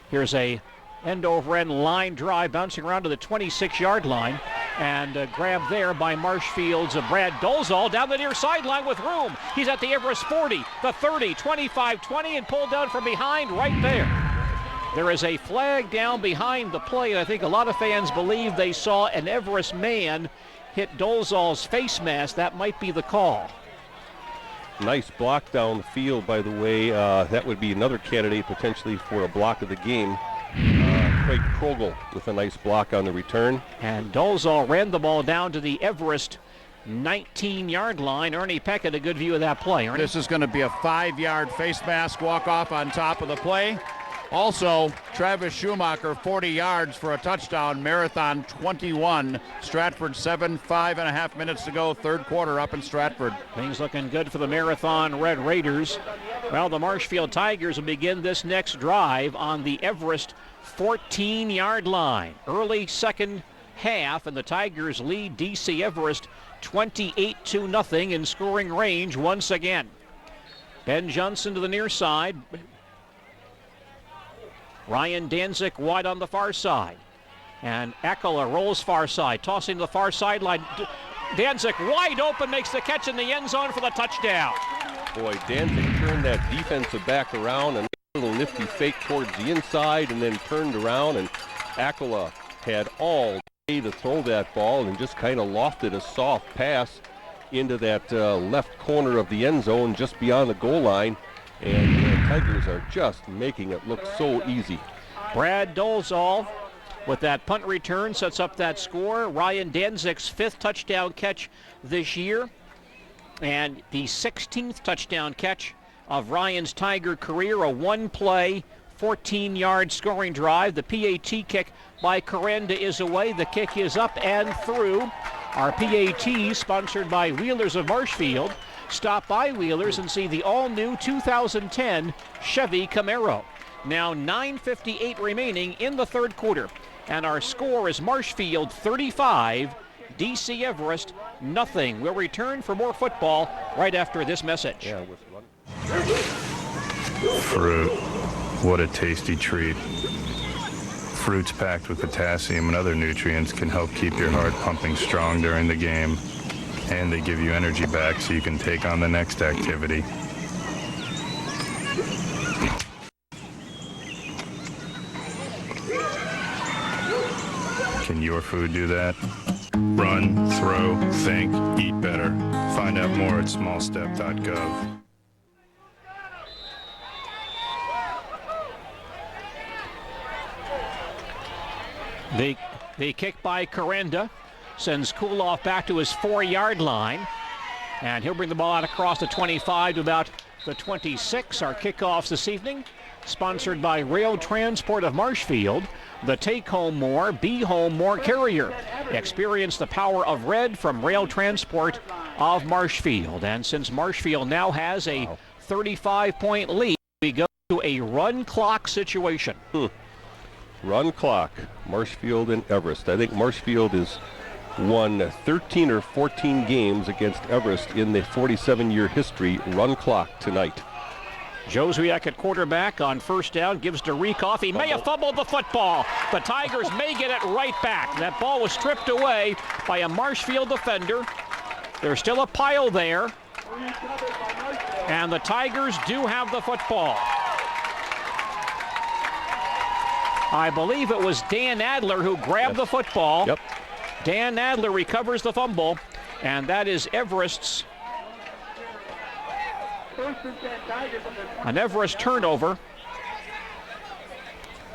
Speaker 3: Here's a end-over-end line drive bouncing around to the 26-yard line, and grabbed there by Marshfield's Brad Dolzal down the near sideline with room. He's at the Everest 40, the 30, 25, 20, and pulled down from behind right there. There is a flag down behind the play, and I think a lot of fans believe they saw an Everest man hit Dolzal's face mask. That might be the call.
Speaker 4: Nice block down the field, by the way. That would be another candidate potentially for a block of the game. Craig Krogel with a nice block on the return.
Speaker 3: And Dolzal ran the ball down to the Everest 19-yard line. Ernie Peck had a good view of that play. Ernie?
Speaker 1: This is going to be a 5-yard face mask walk-off on top of the play. Also, Travis Schumacher, 40 yards for a touchdown. Marathon 21. Stratford 7, 5.5 minutes to go. Third quarter up in Stratford.
Speaker 3: Things looking good for the Marathon Red Raiders. Well, the Marshfield Tigers will begin this next drive on the Everest 14-yard line. Early second half, and the Tigers lead DC Everest 28-0 in scoring range once again. Ben Johnson to the near side. Ryan Danzik wide on the far side. And Eckler rolls far side, tossing to the far sideline. Danzik wide open, makes the catch in the end zone for the touchdown.
Speaker 4: Boy, Danzik turned that defensive back around and a little nifty fake towards the inside and then turned around, and Eckler had all day to throw that ball and just kind of lofted a soft pass into that left corner of the end zone just beyond the goal line, and the Tigers are just making it look so easy.
Speaker 3: Brad Dolezal with that punt return sets up that score. Ryan Danzik's 5th touchdown catch this year, and the 16th touchdown catch of Ryan's Tiger career, a one-play, 14-yard scoring drive. The PAT kick by Corenda is away. The kick is up and through. Our PAT, sponsored by Wheelers of Marshfield. Stop by Wheelers and see the all-new 2010 Chevy Camaro. Now 9:58 remaining in the third quarter. And our score is Marshfield 35, DC Everest nothing. We'll return for more football right after this message.
Speaker 11: Fruit. What a tasty treat. Fruits packed with potassium and other nutrients can help keep your heart pumping strong during the game. And they give you energy back so you can take on the next activity. Can your food do that? Run, throw, think, eat better. Find out more at smallstep.gov.
Speaker 3: The kick by Corenda sends Kuloff back to his 4-yard line. And he'll bring the ball out across the 25 to about the 26. Our kickoffs this evening, sponsored by Rail Transport of Marshfield, the Take Home More, Be Home More carrier. Experience the power of red from Rail Transport of Marshfield. And since Marshfield now has a 35-point lead, we go to a run clock situation.
Speaker 4: Run clock, Marshfield and Everest. I think Marshfield has won 13 or 14 games against Everest in the 47-year history. Run clock tonight.
Speaker 3: Joswiak at quarterback on first down, gives to Reekoff. He may have fumbled the football. The Tigers may get it right back. That ball was stripped away by a Marshfield defender. There's still a pile there. And the Tigers do have the football. I believe it was Dan Adler who grabbed the football.
Speaker 4: Yep.
Speaker 3: Dan Adler recovers the fumble, and that is Everest's. An Everest turnover.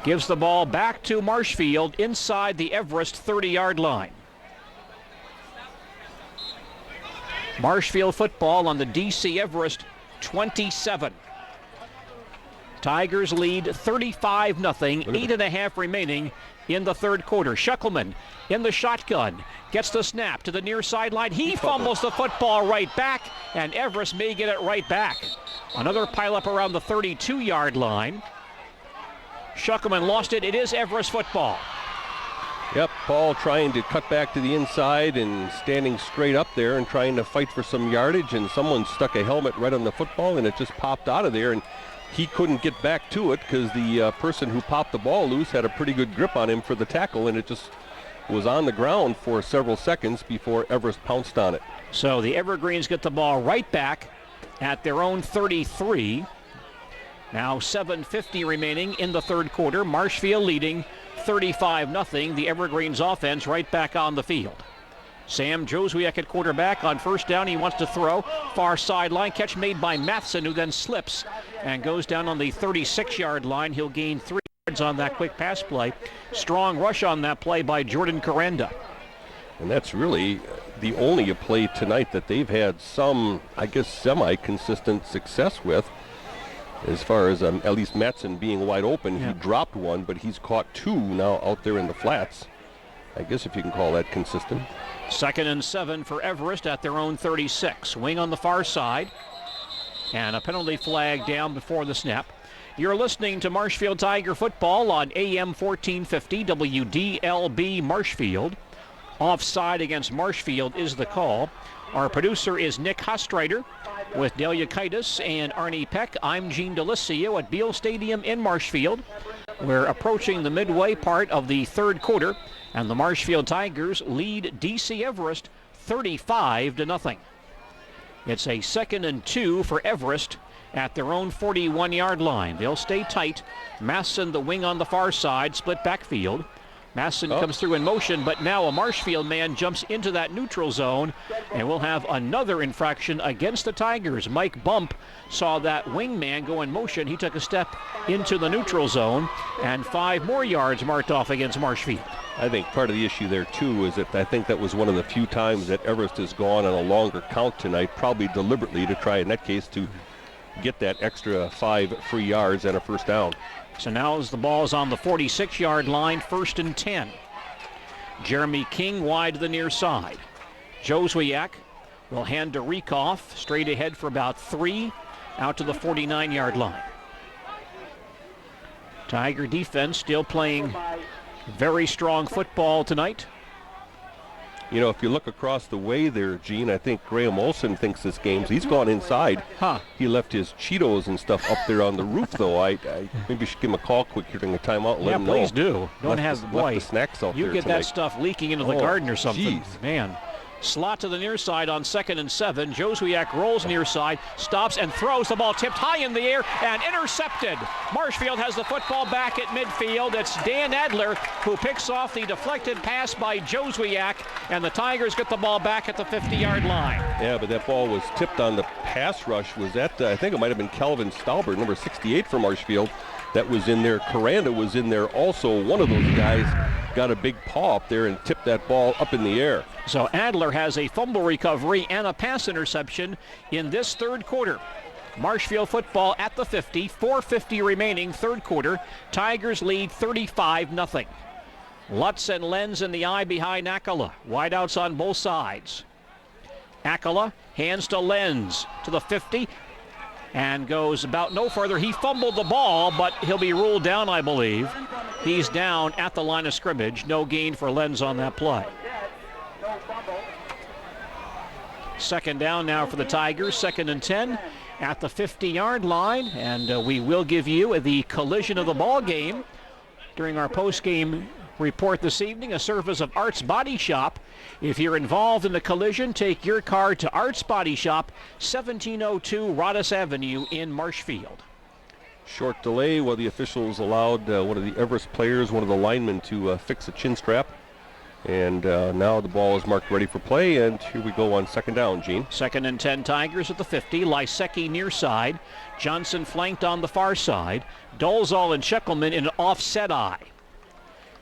Speaker 3: Gives the ball back to Marshfield inside the Everest 30-yard line. Marshfield football on the DC Everest 27. Tigers lead 35-0, 8.5 remaining in the third quarter. Shuckleman in the shotgun, gets the snap to the near sideline. He fumbles the football right back, and Everest may get it right back. Another pileup around the 32-yard line. Shuckleman lost it. It is Everest football.
Speaker 4: Yep, Paul trying to cut back to the inside and standing straight up there and trying to fight for some yardage, and someone stuck a helmet right on the football, and it just popped out of there, and he couldn't get back to it because the person who popped the ball loose had a pretty good grip on him for the tackle, and it just was on the ground for several seconds before Everest pounced on it.
Speaker 3: So the Evergreens get the ball right back at their own 33. Now 7:50 remaining in the third quarter. Marshfield leading 35-0. The Evergreens offense right back on the field. Sam Joswiak at quarterback on first down. He wants to throw. Far sideline. Catch made by Matheson, who then slips and goes down on the 36-yard line. He'll gain 3 yards on that quick pass play. Strong rush on that play by Jordan Corenda.
Speaker 4: And that's really the only play tonight that they've had some, I guess, semi-consistent success with. As far as at least Matheson being wide open, He dropped one, but he's caught 2 now out there in the flats. I guess if you can call that consistent.
Speaker 3: 2nd and 7 for Everest at their own 36. Wing on the far side. And a penalty flag down before the snap. You're listening to Marshfield Tiger football on AM 1450 WDLB Marshfield. Offside against Marshfield is the call. Our producer is Nick Hustreiter. With Delia Kaitis and Arnie Peck, I'm Gene Delisio at Beal Stadium in Marshfield. We're approaching the midway part of the third quarter, and the Marshfield Tigers lead DC Everest 35-0. It's a 2nd and 2 for Everest at their own 41-yard line. They'll stay tight. Masson, the wing on the far side, split backfield. Masson comes through in motion, but now a Marshfield man jumps into that neutral zone, and we'll have another infraction against the Tigers. Mike Bump saw that wing man go in motion. He took a step into the neutral zone, and 5 more yards marked off against Marshfield.
Speaker 4: I think part of the issue there, too, is that I think that was one of the few times that Everest has gone on a longer count tonight, probably deliberately to try, in that case, to get that extra 5 free yards and a first down.
Speaker 3: So now as the ball's on the 46-yard line, 1st and 10. Jeremy King wide to the near side. Joswiak will hand to Riekoff, straight ahead for about 3, out to the 49-yard line. Tiger defense still playing very strong football tonight.
Speaker 4: You know, if you look across the way there, Gene, I think Graham Olson thinks this game's. He's gone inside. He left his Cheetos and stuff up there on the roof, though. I maybe should give him a call quick during the timeout and let him know.
Speaker 3: Yeah, please do. Don't have the boy.
Speaker 4: The snacks out
Speaker 3: you
Speaker 4: there
Speaker 3: get
Speaker 4: tonight.
Speaker 3: That stuff leaking into the garden or something.
Speaker 4: Geez.
Speaker 3: Man. Slot to the near side on 2nd and 7. Joswiak rolls near side, stops and throws the ball tipped high in the air and intercepted. Marshfield has the football back at midfield. It's Dan Adler who picks off the deflected pass by Joswiak, and the Tigers get the ball back at the 50-yard line.
Speaker 4: Yeah, but that ball was tipped on the pass rush. Was that, I think it might have been Calvin Stauber, number 68 for Marshfield, that was in there. Coranda was in there also. One of those guys got a big paw up there and tipped that ball up in the air.
Speaker 3: So Adler has a fumble recovery and a pass interception in this third quarter. Marshfield football at the 50, 4:50 remaining, third quarter. Tigers lead 35-0. Lutz and Lenz in the eye behind Akala. Wideouts on both sides. Akala hands to Lenz to the 50 and goes about no further. He fumbled the ball, but he'll be ruled down, I believe. He's down at the line of scrimmage. No gain for Lenz on that play. 2nd down now for the Tigers, 2nd and 10 at the 50-yard line, and we will give you the collision of the ball game during our post-game report this evening, a service of Arts Body Shop. If you're involved in the collision, take your car to Arts Body Shop, 1702 Rhodes Avenue in Marshfield.
Speaker 4: Short delay while the officials allowed one of the Everest players, one of the linemen, to fix a chin strap. And now the ball is marked ready for play, and here we go on 2nd down, Gene.
Speaker 3: 2nd and 10, Tigers at the 50. Lysecki near side. Johnson flanked on the far side. Dolzal and Sheckelman in an offset eye.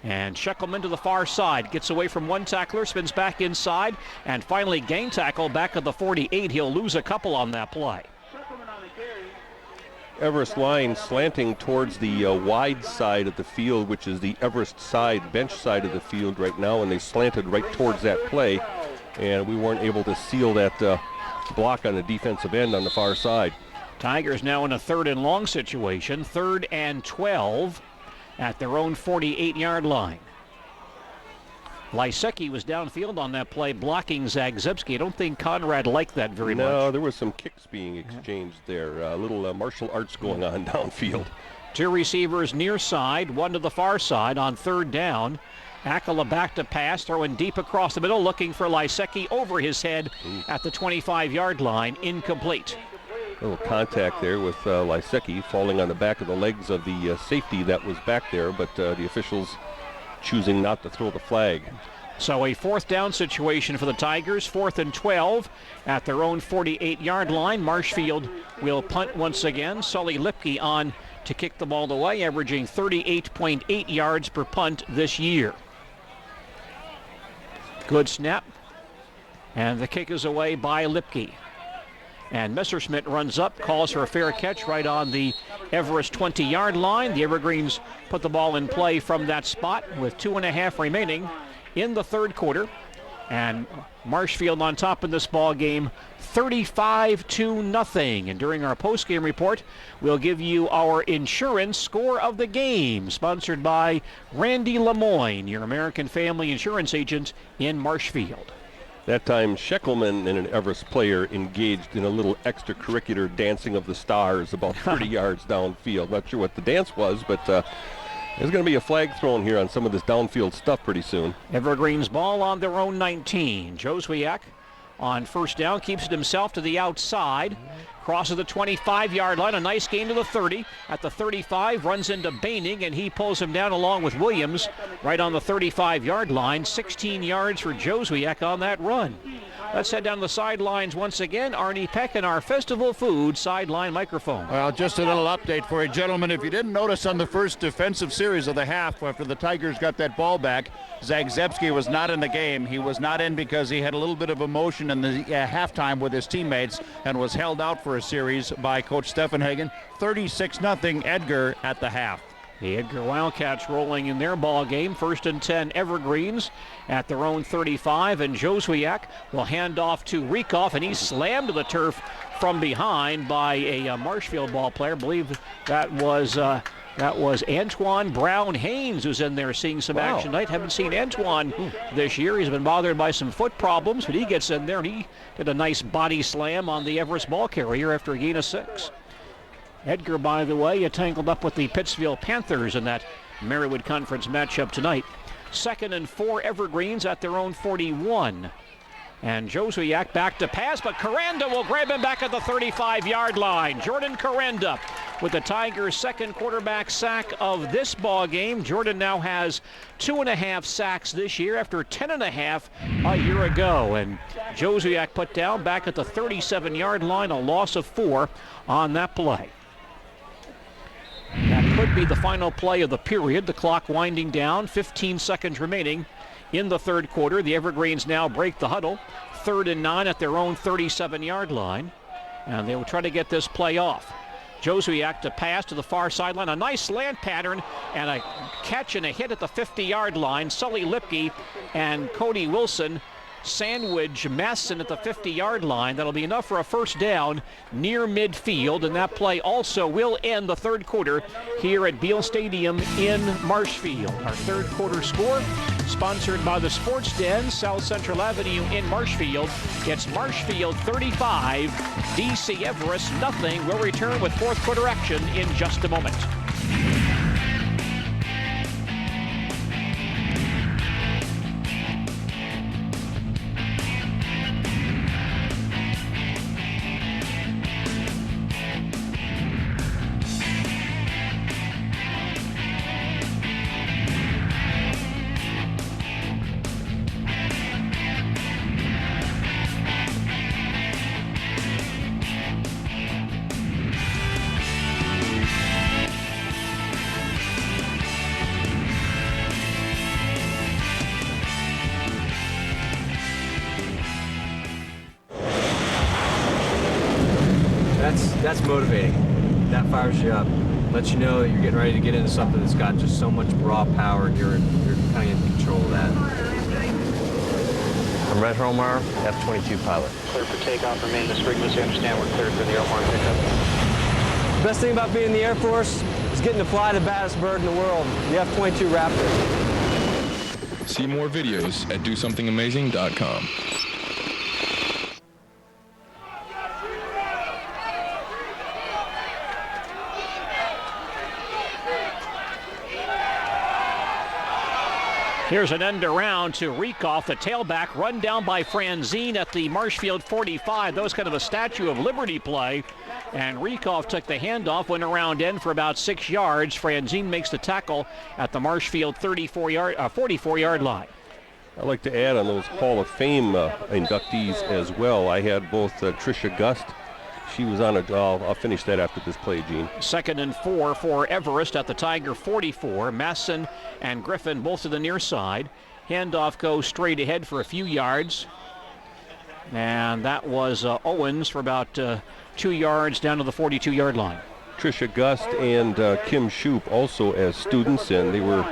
Speaker 3: And Sheckelman to the far side. Gets away from one tackler, spins back inside, and finally gang tackle back at the 48. He'll lose a couple on that play.
Speaker 4: Everest line slanting towards the wide side of the field, which is the Everest side, bench side of the field right now, and they slanted right towards that play, and we weren't able to seal that block on the defensive end on the far side.
Speaker 3: Tigers now in a 3rd and long situation, 3rd and 12 at their own 48-yard line. Lysecki was downfield on that play blocking Zagzebski. I don't think Conrad liked that very much.
Speaker 4: No, there were some kicks being exchanged there. A little martial arts going on downfield.
Speaker 3: 2 receivers near side, 1 to the far side on 3rd down. Akala back to pass, throwing deep across the middle, looking for Lysecki over his head at the 25-yard line, incomplete.
Speaker 4: A little contact there with Lysecki falling on the back of the legs of the safety that was back there, but the officials choosing not to throw the flag.
Speaker 3: So a 4th down situation for the Tigers, 4th and 12 at their own 48-yard line. Marshfield will punt once again. Sully Lipke on to kick the ball away, averaging 38.8 yards per punt this year. Good snap. And the kick is away by Lipke. And Messerschmidt runs up, calls for a fair catch right on the Everest 20-yard line. The Evergreens put the ball in play from that spot with 2.5 remaining in the third quarter. And Marshfield on top in this ball game, 35-0. And during our post-game report, we'll give you our insurance score of the game, sponsored by Randy Lemoyne, your American Family Insurance agent in Marshfield.
Speaker 4: That time, Scheckelman and an Everest player engaged in a little extracurricular dancing of the stars about 30 yards downfield. Not sure what the dance was, but there's going to be a flag thrown here on some of this downfield stuff pretty soon.
Speaker 3: Evergreen's ball on their own 19. Joswiak on first down keeps it himself to the outside. Crosses the 25-yard line, a nice gain to the 30. At the 35, runs into Baining, and he pulls him down along with Williams right on the 35-yard line. 16 yards for Joswiak on that run. Let's head down to the sidelines once again. Arnie Peck and our Festival Food sideline microphone.
Speaker 1: Well, just a little update for you, gentlemen. If you didn't notice on the first defensive series of the half, after the Tigers got that ball back, Zagzebski was not in the game. He was not in because he had a little bit of emotion in the halftime with his teammates and was held out for a series by Coach Steffenhagen. 36-0 Edgar at the half.
Speaker 3: The Edgar Wildcats rolling in their ball game. 1st and 10 Evergreens at their own 35, and Joswiak will hand off to Riekoff, and he's slammed to the turf from behind by a Marshfield ball player. I believe that was Antoine Brown Haynes, who's in there seeing some action tonight. Haven't seen Antoine this year. He's been bothered by some foot problems, but he gets in there and he did a nice body slam on the Everest ball carrier after a gain of 6. Edgar, by the way, tangled up with the Pittsfield Panthers in that Marywood Conference matchup tonight. 2nd and 4 Evergreens at their own 41. And Joswiak back to pass, but Corenda will grab him back at the 35-yard line. Jordan Corenda with the Tigers' second quarterback sack of this ball game. Jordan now has 2.5 sacks this year after 10.5 a year ago. And Joswiak put down back at the 37-yard line, a loss of 4 on that play. That could be the final play of the period. The clock winding down, 15 seconds remaining in the third quarter. The Evergreens now break the huddle. 3rd and 9 at their own 37-yard line. And they will try to get this play off. Joswiak to pass to the far sideline. A nice slant pattern and a catch and a hit at the 50-yard line. Sully Lipke and Cody Wilson sandwich Masson at the 50-yard line. That'll be enough for a first down near midfield, and that play also will end the third quarter here at Beal Stadium in Marshfield. Our third quarter score sponsored by the Sports Den, South Central Avenue in Marshfield. It's Marshfield 35, DC Everest nothing. We'll return with fourth quarter action in just a moment.
Speaker 12: That's motivating. That fires you up. Lets you know that you're getting ready to get into something that's got just so much raw power, and you're kind of in control of that.
Speaker 13: I'm Red Holmeyer, F-22 pilot.
Speaker 14: Clear for takeoff. Remain this frequency. Understand we're cleared for the airborne pickup.
Speaker 12: The best thing about being in the Air Force is getting to fly the baddest bird in the world, the F-22 Raptor.
Speaker 15: See more videos at DoSomethingAmazing.com.
Speaker 3: Here's an end around to Riekoff, the tailback, run down by Franzine at the Marshfield 45. That was kind of a Statue of Liberty play. And Riekoff took the handoff, went around end for about 6 yards. Franzine makes the tackle at the Marshfield 44-yard line.
Speaker 4: I'd like to add on those Hall of Fame inductees as well. I had both Tricia Gust. She was on I'll finish that after this play, Gene.
Speaker 3: 2nd and 4 for Everest at the Tiger 44. Masson and Griffin both to the near side. Handoff goes straight ahead for a few yards. And that was Owens for about 2 yards down to the 42-yard line.
Speaker 4: Tricia Gust and Kim Shoup also as students, and they were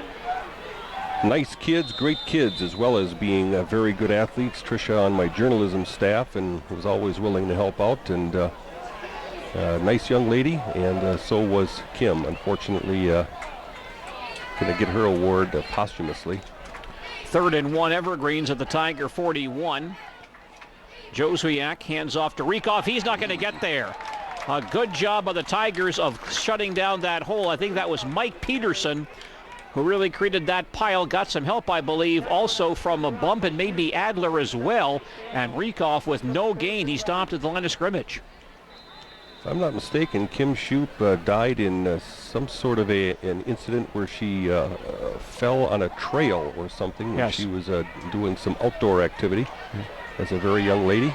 Speaker 4: nice kids, great kids, as well as being very good athletes. Tricia on my journalism staff and was always willing to help out, and nice young lady, and so was Kim. Unfortunately, going to get her award posthumously.
Speaker 3: 3rd and 1 Evergreens at the Tiger 41. Joswiak hands off to Riekoff. He's not going to get there. A good job by the Tigers of shutting down that hole. I think that was Mike Peterson who really created that pile. Got some help, I believe, also from a bump and maybe Adler as well. And Riekoff with no gain. He stopped at the line of scrimmage.
Speaker 4: If I'm not mistaken, Kim Shoup died in some sort of an incident where she fell on a trail or something. Yes. When she was doing some outdoor activity as a very young lady.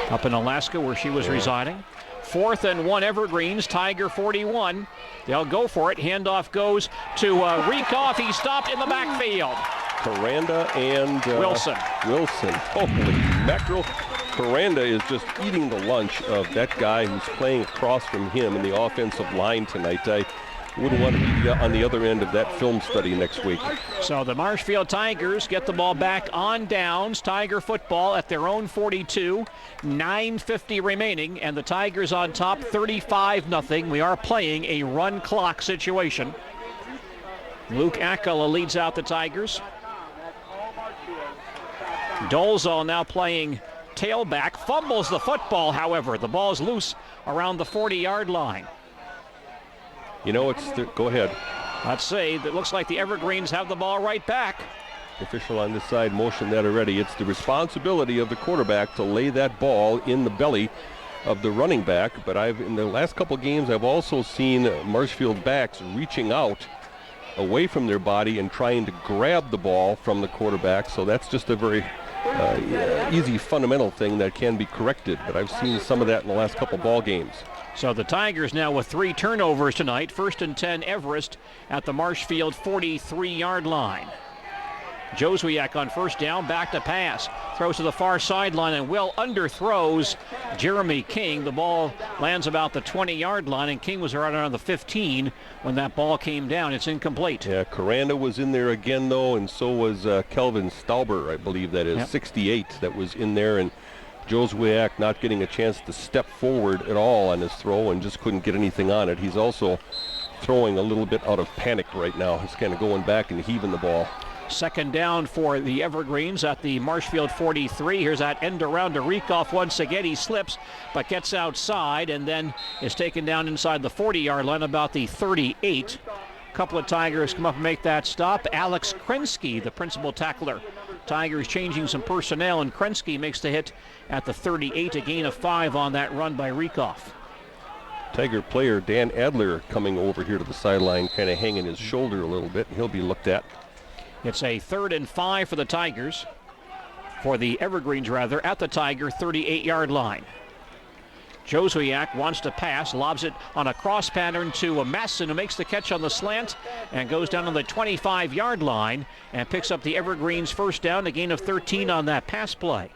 Speaker 3: Up in Alaska where she was residing. 4th and 1 Evergreens, Tiger 41. They'll go for it. Handoff goes to Riekoff. He stopped in the backfield.
Speaker 4: Coranda and
Speaker 3: Wilson.
Speaker 4: Holy mackerel. Coranda is just eating the lunch of that guy who's playing across from him in the offensive line tonight. I wouldn't want to be on the other end of that film study next week.
Speaker 3: So the Marshfield Tigers get the ball back on downs. Tiger football at their own 42. 9:50 remaining, and the Tigers on top 35-0. We are playing a run clock situation. Luke Akala leads out the Tigers. Dolezal now playing tailback. Fumbles the football, however. The ball's loose around the 40-yard line.
Speaker 4: You know, go ahead.
Speaker 3: Let's see. It looks like the Evergreens have the ball right back.
Speaker 4: The official on this side motioned that already. It's the responsibility of the quarterback to lay that ball in the belly of the running back. But in the last couple games, I've also seen Marshfield backs reaching out away from their body and trying to grab the ball from the quarterback. So that's just a very easy fundamental thing that can be corrected. But I've seen some of that in the last couple ball games.
Speaker 3: So the Tigers now with 3 turnovers tonight. 1st and 10 Everest at the Marshfield 43-yard line. Joswiak on first down, back to pass. Throws to the far sideline and well underthrows Jeremy King. The ball lands about the 20-yard line, and King was right around the 15 when that ball came down. It's incomplete.
Speaker 4: Yeah, Coranda was in there again, though, and so was Kelvin Stauber, I believe that is. Yep. 68 that was in there, and Joswiak not getting a chance to step forward at all on his throw and just couldn't get anything on it. He's also throwing a little bit out of panic right now. He's kind of going back and heaving the ball.
Speaker 3: 2nd down for the Evergreens at the Marshfield 43. Here's that end around to Riekoff once again. He slips but gets outside and then is taken down inside the 40-yard line, about the 38. A couple of Tigers come up and make that stop. Alex Krensky, the principal tackler. Tigers changing some personnel, and Krensky makes the hit at the 38, a gain of 5 on that run by Riekoff.
Speaker 4: Tiger player Dan Adler coming over here to the sideline, kind of hanging his shoulder a little bit. He'll be looked at.
Speaker 3: It's a 3rd and 5 for the Tigers, for the Evergreens rather, at the Tiger 38-yard line. Joswiak wants to pass, lobs it on a cross pattern to Masson, who makes the catch on the slant and goes down on the 25-yard line and picks up the Evergreens first down, a gain of 13 on that pass play.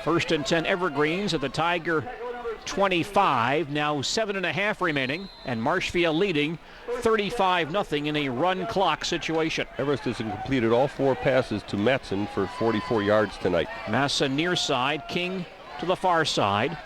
Speaker 3: 1st and 10 Evergreens at the Tiger 25, now 7.5 remaining, and Marshfield leading 35-0 in a run clock situation.
Speaker 4: Everest has completed all 4 passes to Matson for 44 yards tonight.
Speaker 3: Masson near side, King to the far side.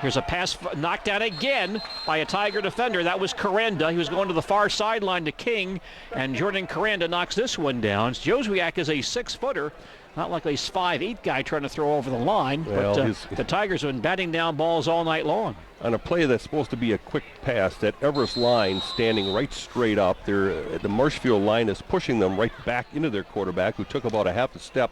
Speaker 3: Here's a pass knocked out again by a Tiger defender. That was Coranda. He was going to the far sideline to King, and Jordan Coranda knocks this one down. Joswiak is a 6-footer. Not like a 5'8" guy trying to throw over the line, well, but the Tigers have been batting down balls all night long.
Speaker 4: On a play that's supposed to be a quick pass, that Everest line standing right straight up, the Marshfield line is pushing them right back into their quarterback, who took about a half a step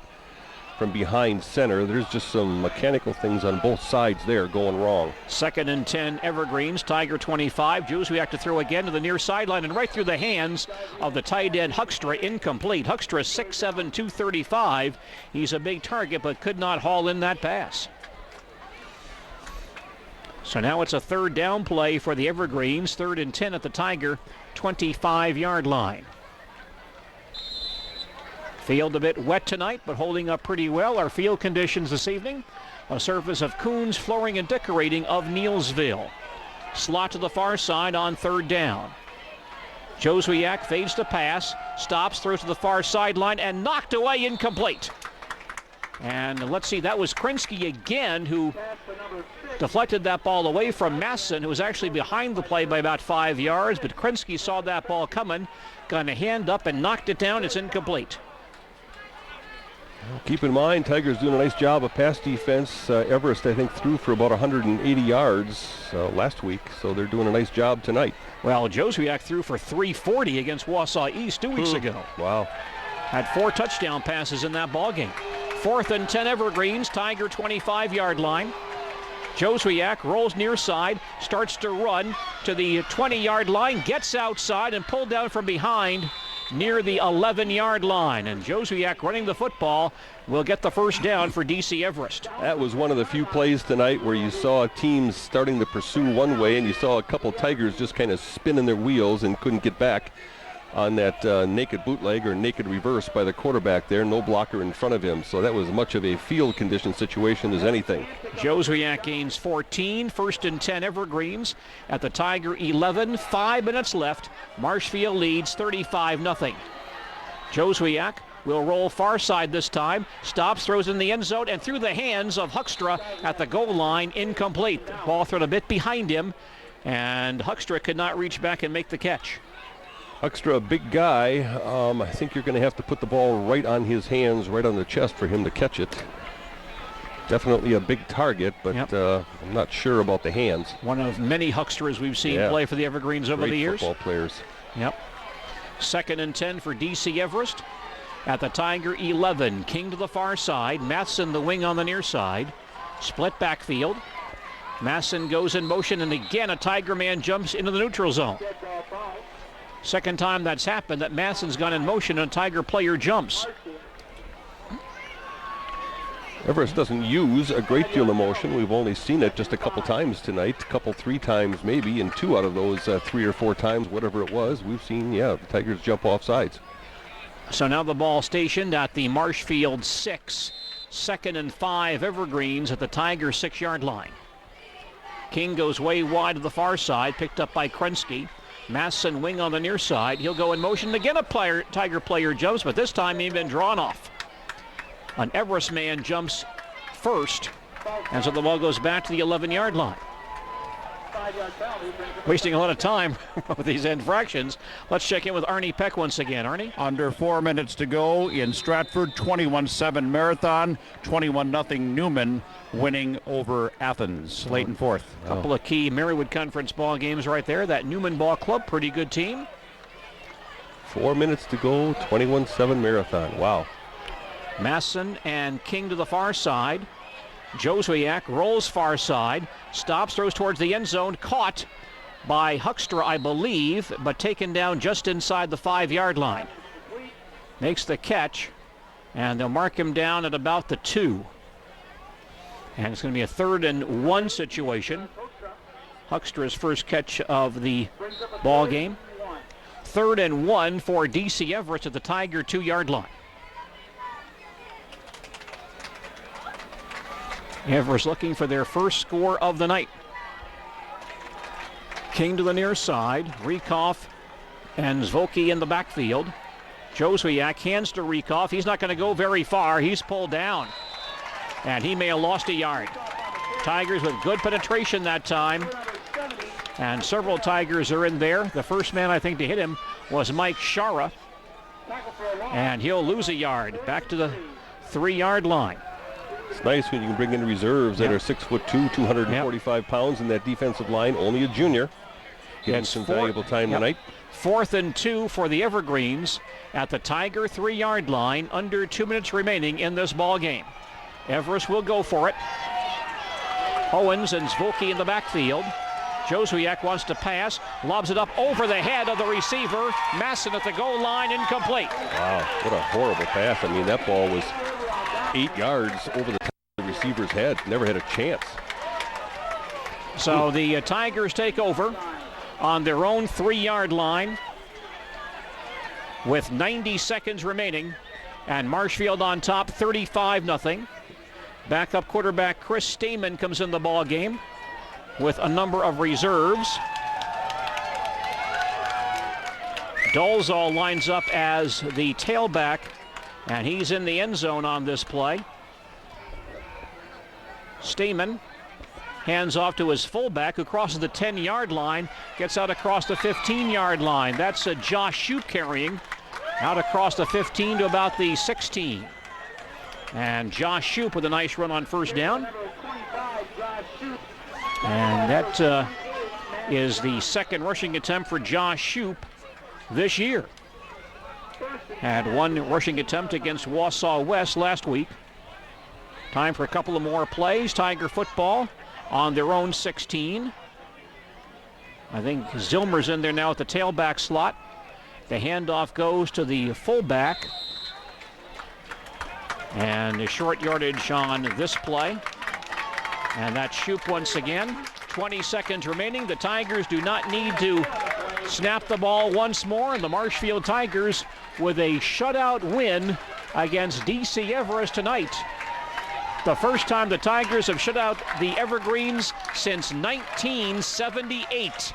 Speaker 4: from behind center. There's just some mechanical things on both sides there going wrong.
Speaker 3: 2nd and 10 Evergreens, Tiger 25. Joswiak to throw again to the near sideline and right through the hands of the tight end Huckstra, incomplete. Huckstra 6'7", 235. He's a big target but could not haul in that pass. So now it's a 3rd down play for the Evergreens, 3rd and 10 at the Tiger 25-yard line. Field a bit wet tonight, but holding up pretty well. Our field conditions this evening, a surface of Coons Flooring and Decorating of Neilsville. Slot to the far side on 3rd down. Joswiak fades to pass, stops, throws to the far sideline, and knocked away, incomplete. And let's see, that was Krensky again, who deflected that ball away from Masson, who was actually behind the play by about 5 yards, but Krensky saw that ball coming, got a hand up and knocked it down. It's incomplete.
Speaker 4: Keep in mind, Tigers doing a nice job of pass defense. Everest, I think, threw for about 180 yards last week, so they're doing a nice job tonight.
Speaker 3: Well, Joswiak threw for 340 against Wausau East 2 weeks ago.
Speaker 4: Wow.
Speaker 3: Had 4 touchdown passes in that ball game. 4th and 10 Evergreens, Tiger 25-yard line. Joswiak rolls near side, starts to run to the 20-yard line, gets outside and pulled down from behind near the 11-yard line. And Joswiak running the football will get the first down for DC Everest.
Speaker 4: That was one of the few plays tonight where you saw teams starting to pursue one way and you saw a couple Tigers just kind of spinning their wheels and couldn't get back on that naked bootleg or naked reverse by the quarterback there. No blocker in front of him. So that was as much of a field condition situation as anything.
Speaker 3: Joswiak gains 14. 1st and 10 Evergreens at the Tiger 11. 5 minutes left. Marshfield leads 35-0. Joswiak will roll far side this time. Stops, throws in the end zone, and through the hands of Huckstra at the goal line, incomplete. Ball thrown a bit behind him, and Huckstra could not reach back and make the catch.
Speaker 4: Huckstra, a big guy. I think you're going to have to put the ball right on his hands, right on the chest for him to catch it. Definitely a big target, but I'm not sure about the hands.
Speaker 3: One of many Huckstras we've seen play for the Evergreens over the years.
Speaker 4: Football players.
Speaker 3: Yep. 2nd and 10 for DC Everest at the Tiger 11. King to the far side. Matheson the wing on the near side. Split backfield. Matheson goes in motion, and again a Tiger man jumps into the neutral zone. Second time that's happened that Matheson's gone in motion and a Tiger player jumps.
Speaker 4: Everest doesn't use a great deal of motion. We've only seen it just a couple times tonight, 3 times maybe, and 2 out of those 3 or 4 times, whatever it was, we've seen, the Tigers jump off sides.
Speaker 3: So now the ball stationed at the Marshfield 6. 2nd and 5 Evergreens at the Tiger 6-yard line. King goes way wide to the far side, picked up by Krensky. Matheson wing on the near side. He'll go in motion. Again, a Tiger player jumps, but this time he's been drawn off. An Everest man jumps first, and so the ball goes back to the 11-yard line. Wasting a lot of time with these infractions. Let's check in with Arnie Peck once again. Arnie?
Speaker 1: Under 4 minutes to go in Stratford, 21-7 Marathon, 21-0 Newman winning over Athens, late in 4th.
Speaker 3: A couple of key Marywood Conference ball games right there. That Newman ball club, pretty good team.
Speaker 4: 4 minutes to go, 21-7 Marathon. Wow.
Speaker 3: Matheson and King to the far side. Joswiak rolls far side, stops, throws towards the end zone, caught by Huckstra, I believe, but taken down just inside the 5-yard line. Makes the catch, and they'll mark him down at about the 2. And it's going to be a 3rd and 1 situation. Huckstra's first catch of the ball game. 3rd and 1 for DC Everest at the Tiger 2-yard line. Everest looking for their first score of the night. King to the near side. Riekoff and Zvolke in the backfield. Joswiak hands to Riekoff. He's not going to go very far. He's pulled down. And he may have lost a yard. Tigers with good penetration that time. And several Tigers are in there. The first man, I think, to hit him was Mike Shara. And he'll lose a yard. Back to the 3-yard line.
Speaker 4: It's nice when you can bring in reserves that are 6'2", 245 pounds in that defensive line. Only a junior. Getting some valuable time tonight.
Speaker 3: 4th and 2 for the Evergreens at the Tiger 3-yard line. Under 2 minutes remaining in this ball game. Everest will go for it. Owens and Zvolke in the backfield. Joswiak wants to pass, lobs it up over the head of the receiver. Matheson at the goal line, incomplete.
Speaker 4: Wow, what a horrible pass. I mean, that ball was 8 yards over the top of the receiver's head. Never had a chance.
Speaker 3: So the Tigers take over on their own 3-yard line with 90 seconds remaining, and Marshfield on top 35-0. Backup quarterback Chris Stamen comes in the ball game with a number of reserves. Dolzal lines up as the tailback, and he's in the end zone on this play. Stamen hands off to his fullback, who crosses the 10-yard line, gets out across the 15-yard line. That's Josh Shute carrying out across the 15 to about the 16. And Josh Shoup with a nice run on first down. And that is the second rushing attempt for Josh Shoup this year. Had one rushing attempt against Wausau West last week. Time for a couple of more plays. Tiger football on their own 16. I think Zilmer's in there now at the tailback slot. The handoff goes to the fullback. And the short yardage on this play. And that's Shoup once again. 20 seconds remaining. The Tigers do not need to snap the ball once more. And the Marshfield Tigers with a shutout win against DC Everest tonight. The first time the Tigers have shut out the Evergreens since 1978.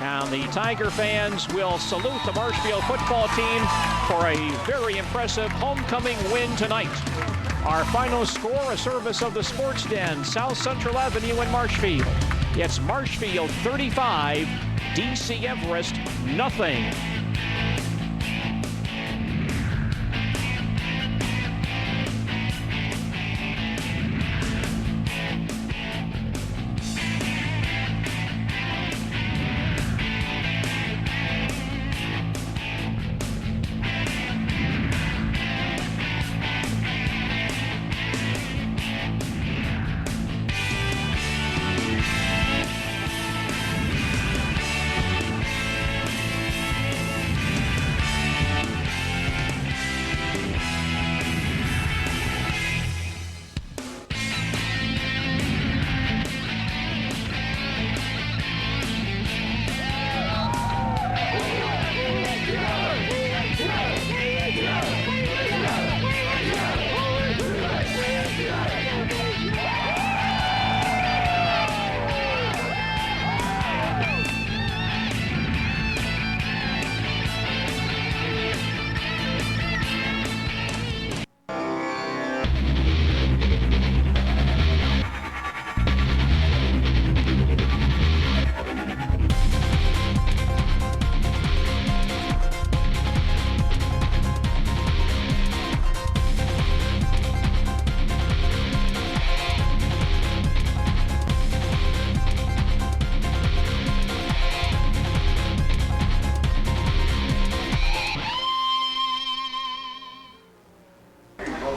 Speaker 3: And the Tiger fans will salute the Marshfield football team for a very impressive homecoming win tonight. Our final score, a service of the Sports Den, South Central Avenue in Marshfield. It's Marshfield 35, DC Everest nothing.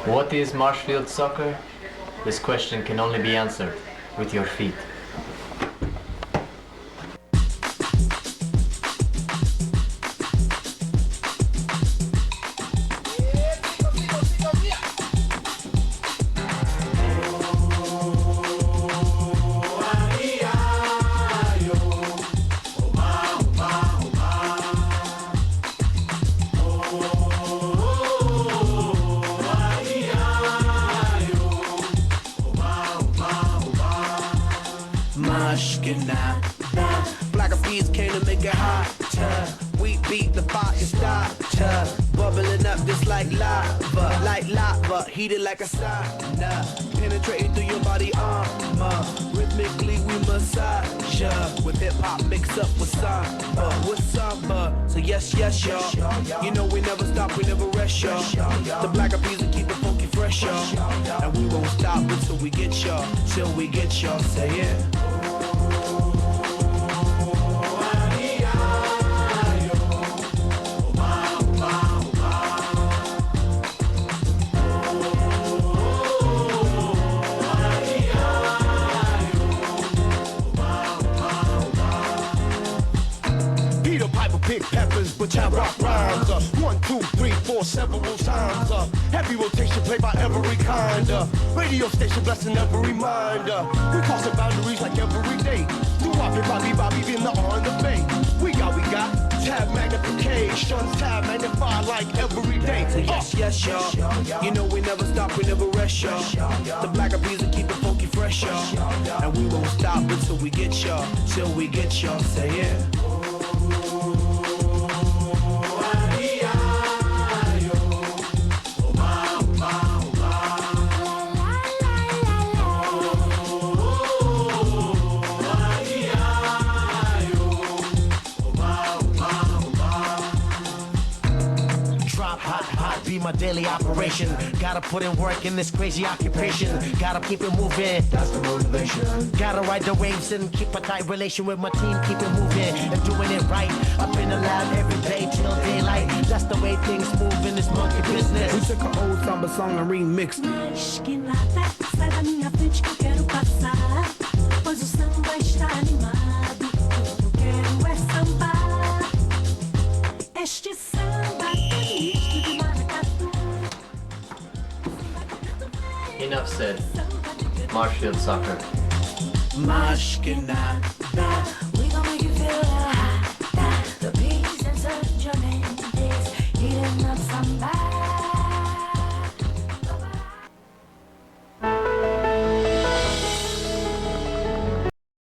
Speaker 16: What is Marshfield soccer? This question can only be answered with your feet.
Speaker 17: Black of peas came to make it hot. We beat the fire starter, bubbling up just like lava, heated like a sauna, penetrating through your body armor. Rhythmically we massage ya, with hip hop mixed up with samba, So yes, y'all. You know we never stop, we never rest, y'all. The black of peas will keep it funky fresh, y'all. And we won't stop until we get y'all, say it.
Speaker 18: Big peppers, but I rock rhymes. 1, 2, 3, 4, several times. Heavy rotation played by every kind. Radio station blessing every mind. We crossing boundaries like every day. Do Bobby, being the on the bay. We got tab magnification, tab magnified like every day.
Speaker 17: So yes, y'all. You know we never stop, we never rest, y'all. The black of bees will keep it funky fresh, y'all. And we won't stop until we get y'all, say it. be my daily operation. Gotta put in work in this crazy occupation. Gotta keep it moving, that's the motivation. Gotta ride the waves and keep a tight relation with my team. Keep it moving and doing it right. Up in the lab every day till daylight. That's the way things move in this monkey business.
Speaker 18: We took an old samba song and remixed it.
Speaker 19: Mas que nada, sai da minha frente que eu quero passar. Pois o samba está animado. O que eu quero é sambar. Este samba é misto de maracatu.
Speaker 16: Enough said. Marshfield soccer.
Speaker 17: Mas que nada,